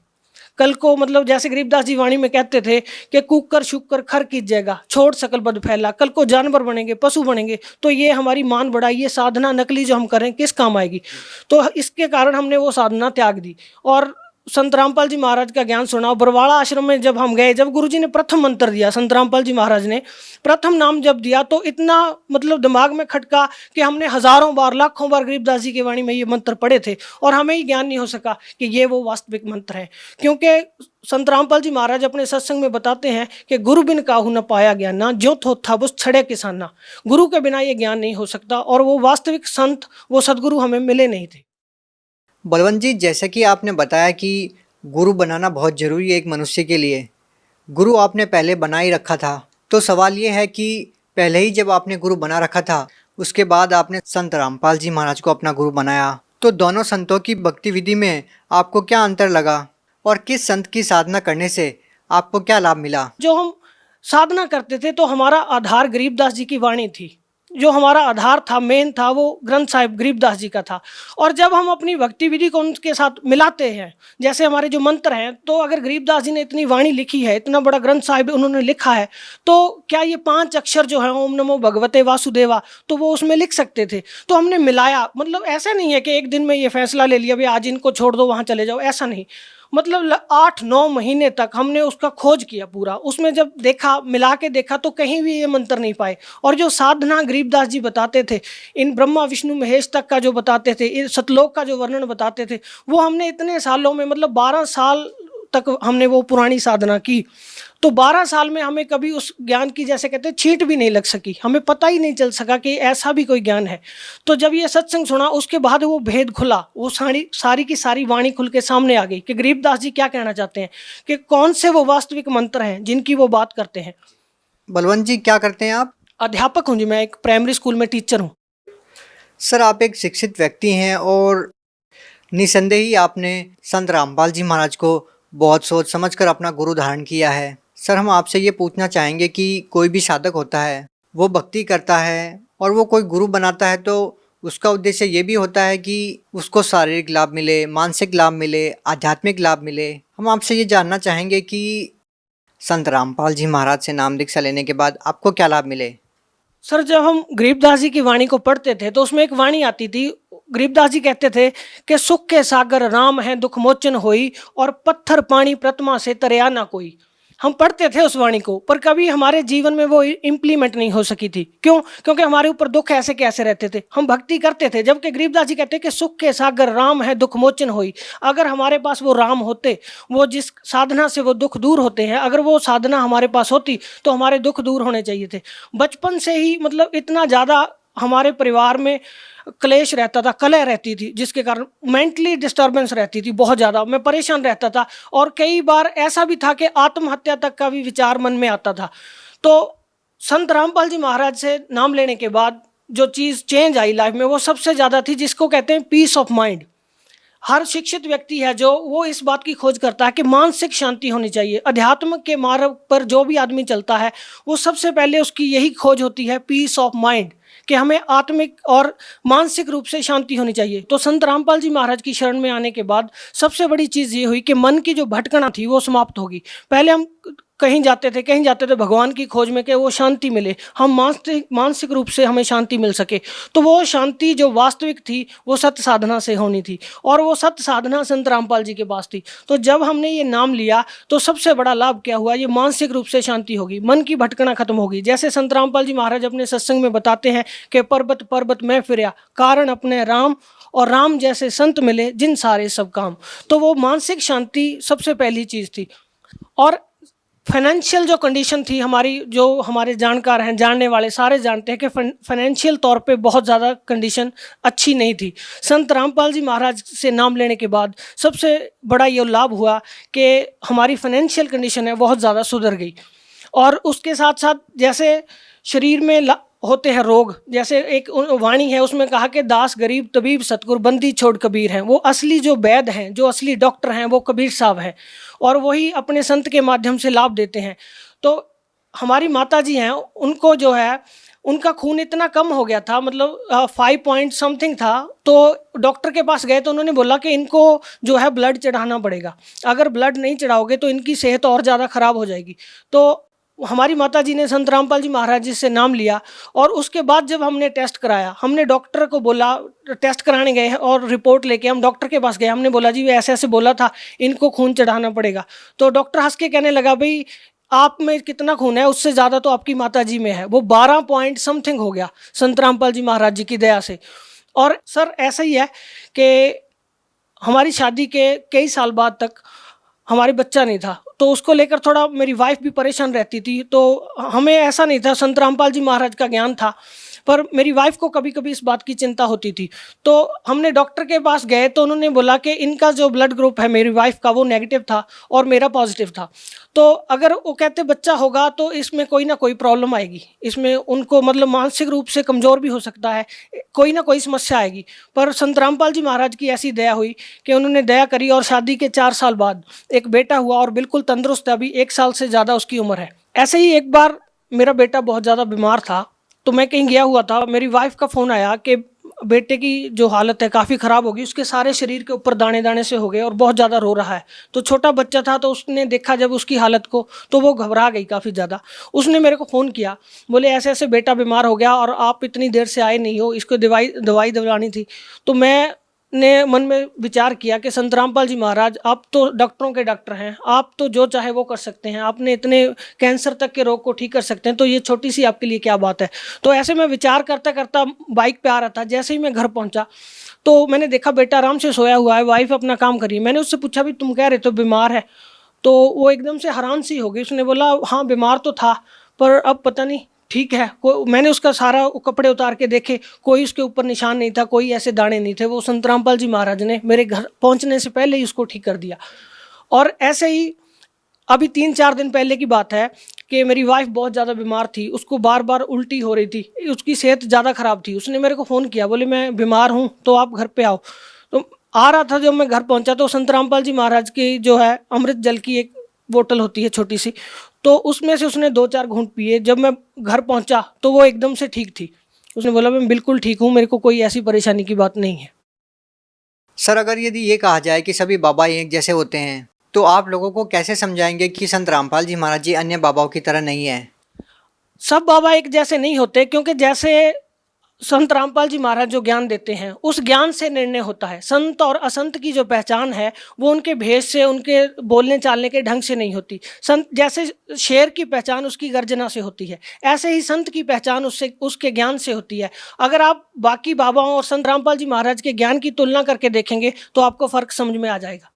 कल को। मतलब जैसे गरीबदास जी वाणी में कहते थे कि कुकर शुकर खर कीजिएगा, छोड़ सकल बद फैला, कल को जानवर बनेंगे, पशु बनेंगे, तो ये हमारी मान बढ़ाई, ये साधना नकली जो हम करें किस काम आएगी। तो इसके कारण हमने वो साधना त्याग दी और संत रामपाल जी महाराज का ज्ञान सुना। बरवाड़ा आश्रम में जब हम गए, जब गुरुजी ने प्रथम मंत्र दिया, संत रामपाल जी महाराज ने प्रथम नाम जब दिया, तो इतना मतलब दिमाग में खटका कि हमने हजारों बार, लाखों बार गरीबदास जी की वाणी में ये मंत्र पढ़े थे और हमें ही ज्ञान नहीं हो सका कि ये वो वास्तविक मंत्र है। क्योंकि संत रामपाल जी महाराज अपने सत्संग में बताते हैं कि गुरु बिन काहू न पाया ज्ञान ना, ज्यों थो था बुस छड़े किसाना। गुरु के बिना ये ज्ञान नहीं हो सकता और वो वास्तविक संत, वो सदगुरु हमें मिले नहीं थे। बलवंत जी, जैसे कि आपने बताया कि गुरु बनाना बहुत ज़रूरी है एक मनुष्य के लिए, गुरु आपने पहले बना ही रखा था। तो सवाल ये है कि पहले ही जब आपने गुरु बना रखा था, उसके बाद आपने संत रामपाल जी महाराज को अपना गुरु बनाया, तो दोनों संतों की भक्ति विधि में आपको क्या अंतर लगा और किस संत की साधना करने से आपको क्या लाभ मिला? जो हम साधना करते थे तो हमारा आधार गरीबदास जी की वाणी थी, जो हमारा आधार था, मेन था, वो ग्रंथ साहिब गरीबदास जी का था। और जब हम अपनी भक्ति विधि को उनके साथ मिलाते हैं, जैसे हमारे जो मंत्र हैं, तो अगर गरीबदास जी ने इतनी वाणी लिखी है, इतना बड़ा ग्रंथ साहिब उन्होंने लिखा है, तो क्या ये 5 अक्षर जो है ओम नमो भगवते वासुदेवा, तो वो उसमें लिख सकते थे। तो हमने मिलाया। मतलब ऐसा नहीं है कि एक दिन में ये फैसला ले लिया भाई आज इनको छोड़ दो वहाँ चले जाओ, ऐसा नहीं। मतलब 8-9 महीने तक हमने उसका खोज किया पूरा। उसमें जब देखा, मिला के देखा, तो कहीं भी ये मंत्र नहीं पाए। और जो साधना गरीबदास जी बताते थे, इन ब्रह्मा विष्णु महेश तक का जो बताते थे, इन सतलोक का जो वर्णन बताते थे, वो हमने इतने सालों में, मतलब 12 साल तक हमने वो पुरानी साधना की, तो 12 साल में हमें कभी उस ज्ञान की, जैसे कहते हैं, छींट भी नहीं लग सकी, हमें पता ही नहीं चल सका कि ऐसा भी कोई ज्ञान है। तो जब ये सत्संग सुना उसके बाद वो भेद खुला, वो सारी की सारी वाणी खुल के सामने आ गई कि गरीबदास जी क्या कहना चाहते हैं, कि कौन से वो वास्तविक मंत्र हैं जिनकी वो बात करते हैं। बलवंत जी क्या करते हैं आप? अध्यापक हूँ जी, मैं एक प्राइमरी स्कूल में टीचर हूँ। सर आप एक शिक्षित व्यक्ति हैं और निसंदेह ही आपने संत रामपाल जी महाराज को बहुत सोच समझकर अपना गुरु धारण किया है। सर हम आपसे ये पूछना चाहेंगे कि कोई भी साधक होता है, वो भक्ति करता है और वो कोई गुरु बनाता है, तो उसका उद्देश्य ये भी होता है कि उसको शारीरिक लाभ मिले, मानसिक लाभ मिले, आध्यात्मिक लाभ मिले। हम आपसे ये जानना चाहेंगे कि संत रामपाल जी महाराज से नाम दीक्षा लेने के बाद आपको क्या लाभ मिले? सर जब हम गरीबदास जी की वाणी को पढ़ते थे तो उसमें एक वाणी आती थी, गरीबदास जी कहते थे कि सुख के सागर राम है दुख मोचन होई, और पत्थर पानी प्रतिमा से तरया ना कोई। हम पढ़ते थे उस वाणी को, पर कभी हमारे जीवन में वो इम्प्लीमेंट नहीं हो सकी थी। क्यों? क्योंकि हमारे ऊपर दुख ऐसे कैसे रहते थे, हम भक्ति करते थे, जबकि गरीबदास जी कहते कि सुख के सागर राम है दुख मोचन होई। अगर हमारे पास वो राम होते, वो जिस साधना से वो दुख दूर होते हैं, अगर वो साधना हमारे पास होती तो हमारे दुख दूर होने चाहिए थे। बचपन से ही मतलब इतना ज़्यादा हमारे परिवार में क्लेश रहता था, कलह रहती थी, जिसके कारण मेंटली डिस्टर्बेंस रहती थी बहुत ज़्यादा, मैं परेशान रहता था, और कई बार ऐसा भी था कि आत्महत्या तक का भी विचार मन में आता था। तो संत रामपाल जी महाराज से नाम लेने के बाद जो चीज़ चेंज आई लाइफ में, वो सबसे ज़्यादा थी जिसको कहते हैं पीस ऑफ माइंड। हर शिक्षित व्यक्ति है जो वो इस बात की खोज करता है कि मानसिक शांति होनी चाहिए। अध्यात्म के मार्ग पर जो भी आदमी चलता है वो सबसे पहले उसकी यही खोज होती है, पीस ऑफ माइंड, कि हमें आत्मिक और मानसिक रूप से शांति होनी चाहिए। तो संत रामपाल जी महाराज की शरण में आने के बाद सबसे बड़ी चीज़ ये हुई कि मन की जो भटकना थी वो समाप्त होगी। पहले हम कहीं जाते थे भगवान की खोज में कि वो शांति मिले, हम मानसिक रूप से हमें शांति मिल सके। तो वो शांति जो वास्तविक थी वो सत्य साधना से होनी थी, और वो सत्य साधना संत रामपाल जी के पास थी। तो जब हमने ये नाम लिया तो सबसे बड़ा लाभ क्या हुआ, ये मानसिक रूप से शांति होगी, मन की भटकना खत्म होगी। जैसे संत रामपाल जी महाराज अपने सत्संग में बताते हैं कि पर्वत पर्वत में फिरया, कारण अपने राम, और राम जैसे संत मिले जिन सारे सब काम। तो वो मानसिक शांति सबसे पहली चीज़ थी। और फाइनेंशियल जो कंडीशन थी हमारी, जो हमारे जानकार हैं, जानने वाले सारे जानते हैं कि फाइनेंशियल तौर पे बहुत ज़्यादा कंडीशन अच्छी नहीं थी। संत रामपाल जी महाराज से नाम लेने के बाद सबसे बड़ा ये लाभ हुआ कि हमारी फाइनेंशियल कंडीशन है बहुत ज़्यादा सुधर गई। और उसके साथ साथ जैसे शरीर में होते हैं रोग, जैसे एक वाणी है उसमें कहा कि दास गरीब तबीब सतगुर बंदी छोड़ कबीर हैं। वो असली जो वैद्य हैं, जो असली डॉक्टर हैं, वो कबीर साहब हैं, और वही अपने संत के माध्यम से लाभ देते हैं। तो हमारी माता जी हैं, उनको जो है उनका खून इतना कम हो गया था, मतलब 5 पॉइंट समथिंग था। तो डॉक्टर के पास गए तो उन्होंने बोला कि इनको जो है ब्लड चढ़ाना पड़ेगा, अगर ब्लड नहीं चढ़ाओगे तो इनकी सेहत और ज़्यादा ख़राब हो जाएगी। तो हमारी माता जी ने संत रामपाल जी महाराज जी से नाम लिया, और उसके बाद जब हमने टेस्ट कराया, हमने डॉक्टर को बोला, टेस्ट कराने गए और रिपोर्ट लेके हम डॉक्टर के पास गए, हमने बोला जी ऐसे ऐसे बोला था, इनको खून चढ़ाना पड़ेगा। तो डॉक्टर हंस के कहने लगा, भाई आप में कितना खून है, उससे ज़्यादा तो आपकी माता जी में है। वो 12 पॉइंट समथिंग हो गया संत रामपाल जी महाराज जी की दया से। और सर ऐसा ही है कि हमारी शादी के कई साल बाद तक हमारे बच्चा नहीं था, तो उसको लेकर थोड़ा मेरी वाइफ भी परेशान रहती थी। तो हमें ऐसा नहीं था, संत रामपाल जी महाराज का ज्ञान था, पर मेरी वाइफ को कभी कभी इस बात की चिंता होती थी। तो हमने डॉक्टर के पास गए तो उन्होंने बोला कि इनका जो ब्लड ग्रुप है मेरी वाइफ का वो नेगेटिव था और मेरा पॉजिटिव था। तो अगर वो कहते बच्चा होगा तो इसमें कोई ना कोई प्रॉब्लम आएगी, इसमें उनको मतलब मानसिक रूप से कमज़ोर भी हो सकता है, कोई ना कोई समस्या आएगी। पर संत रामपाल जी महाराज की ऐसी दया हुई कि उन्होंने दया करी, और शादी के 4 साल बाद एक बेटा हुआ, और बिल्कुल तंदुरुस्त है, अभी 1 साल से ज़्यादा उसकी उम्र है। ऐसे ही एक बार मेरा बेटा बहुत ज़्यादा बीमार था, तो मैं कहीं गया हुआ था, मेरी वाइफ का फ़ोन आया कि बेटे की जो हालत है काफ़ी ख़राब होगी, उसके सारे शरीर के ऊपर दाने दाने से हो गए और बहुत ज़्यादा रो रहा है। तो छोटा बच्चा था, तो उसने देखा जब उसकी हालत को तो वो घबरा गई काफ़ी ज़्यादा। उसने मेरे को फ़ोन किया, बोले ऐसे ऐसे बेटा बीमार हो गया और आप इतनी देर से आए नहीं हो, इसको दवाई दिलवानी थी। तो मैंने मन में विचार किया कि संत रामपाल जी महाराज आप तो डॉक्टरों के डॉक्टर हैं, आप तो जो चाहे वो कर सकते हैं, आपने इतने कैंसर तक के रोग को ठीक कर सकते हैं, तो ये छोटी सी आपके लिए क्या बात है। तो ऐसे मैं विचार करता करता बाइक पे आ रहा था, जैसे ही मैं घर पहुंचा तो मैंने देखा बेटा आराम से सोया हुआ है, वाइफ अपना काम कर रही है। मैंने उससे पूछा भी तुम कह रहे थे बीमार है, तो वो एकदम से हैरान सी हो गई। उसने बोला हाँ बीमार तो था, पर अब पता नहीं ठीक है। मैंने उसका सारा कपड़े उतार के देखे, कोई उसके ऊपर निशान नहीं था, कोई ऐसे दाने नहीं थे। वो संत रामपाल जी महाराज ने मेरे घर पहुंचने से पहले ही उसको ठीक कर दिया। और ऐसे ही अभी 3-4 दिन पहले की बात है कि मेरी वाइफ बहुत ज़्यादा बीमार थी, उसको बार बार उल्टी हो रही थी, उसकी सेहत ज़्यादा ख़राब थी। उसने मेरे को फ़ोन किया, बोले मैं बीमार हूँ तो आप घर पे आओ। तो आ रहा था, जब मैं घर पहुँचा तो संत रामपाल जी महाराज की जो है अमृत जल की एक बोतल होती है छोटी सी, तो उसमें से उसने 2-4 घूंट पिए। जब मैं घर पहुँचा तो वो एकदम से ठीक थी। उसने बोला मैं बिल्कुल ठीक हूँ, मेरे को कोई ऐसी परेशानी की बात नहीं है। सर अगर यदि ये कहा जाए कि सभी बाबा एक जैसे होते हैं तो आप लोगों को कैसे समझाएंगे कि संत रामपाल जी महाराज जी अन्य बाबाओं की तरह नहीं है? सब बाबा एक जैसे नहीं होते, क्योंकि जैसे संत रामपाल जी महाराज जो ज्ञान देते हैं उस ज्ञान से निर्णय होता है। संत और असंत की जो पहचान है वो उनके भेष से, उनके बोलने चालने के ढंग से नहीं होती। संत जैसे शेर की पहचान उसकी गर्जना से होती है, ऐसे ही संत की पहचान उसके ज्ञान से होती है। अगर आप बाकी बाबाओं और संत रामपाल जी महाराज के ज्ञान की तुलना करके देखेंगे तो आपको फ़र्क समझ में आ जाएगा।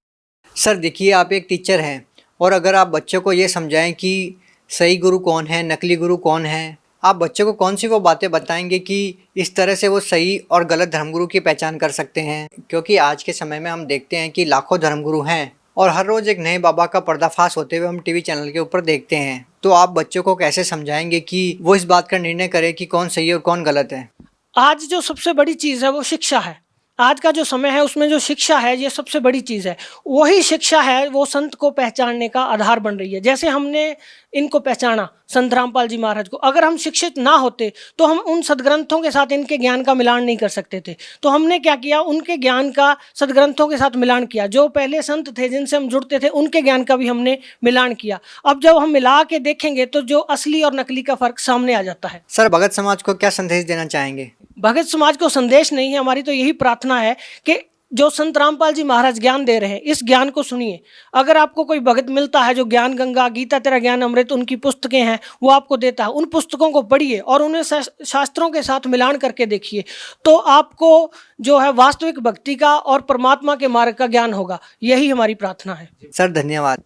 सर देखिए, आप एक टीचर हैं और अगर आप बच्चों को ये समझाएं कि सही गुरु कौन है, नकली गुरु कौन है, आप बच्चों को कौन सी वो बातें बताएंगे कि इस तरह से वो सही और गलत धर्मगुरु की पहचान कर सकते हैं? क्योंकि आज के समय में हम देखते हैं कि लाखों धर्मगुरु हैं और हर रोज़ एक नए बाबा का पर्दाफाश होते हुए हम टीवी चैनल के ऊपर देखते हैं। तो आप बच्चों को कैसे समझाएंगे कि वो इस बात का निर्णय करें कि कौन सही और कौन गलत है? आज जो सबसे बड़ी चीज़ है वो शिक्षा है। आज का जो समय है उसमें जो शिक्षा है ये सबसे बड़ी चीज़ है। वही शिक्षा है वो संत को पहचानने का आधार बन रही है। जैसे हमने इनको पहचाना संत रामपाल जी महाराज को, अगर हम शिक्षित ना होते तो हम उन सदग्रंथों के साथ इनके ज्ञान का मिलान नहीं कर सकते थे। तो हमने क्या किया, उनके ज्ञान का सदग्रंथों के साथ मिलान किया। जो पहले संत थे जिनसे हम जुड़ते थे उनके ज्ञान का भी हमने मिलान किया। अब जब हम मिला के देखेंगे तो जो असली और नकली का फ़र्क सामने आ जाता है। सर भगत समाज को क्या संदेश देना चाहेंगे? भगत समाज को संदेश नहीं है, हमारी तो यही प्रार्थना है कि जो संत रामपाल जी महाराज ज्ञान दे रहे हैं इस ज्ञान को सुनिए। अगर आपको कोई भगत मिलता है जो ज्ञान गंगा, गीता तेरा ज्ञान अमृत उनकी पुस्तकें हैं वो आपको देता है, उन पुस्तकों को पढ़िए और उन्हें शास्त्रों के साथ मिलान करके देखिए, तो आपको जो है वास्तविक भक्ति का और परमात्मा के मार्ग का ज्ञान होगा। यही हमारी प्रार्थना है। सर धन्यवाद।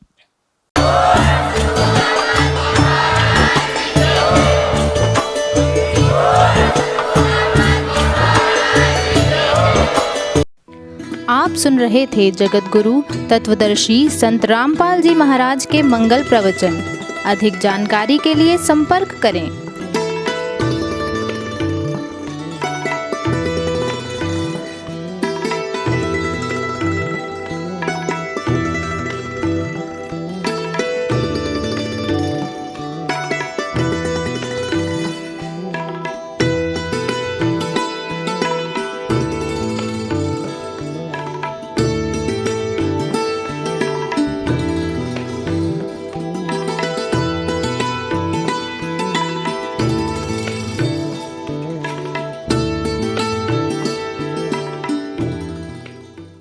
आप सुन रहे थे जगत गुरु तत्वदर्शी संत रामपाल जी महाराज के मंगल प्रवचन। अधिक जानकारी के लिए संपर्क करें।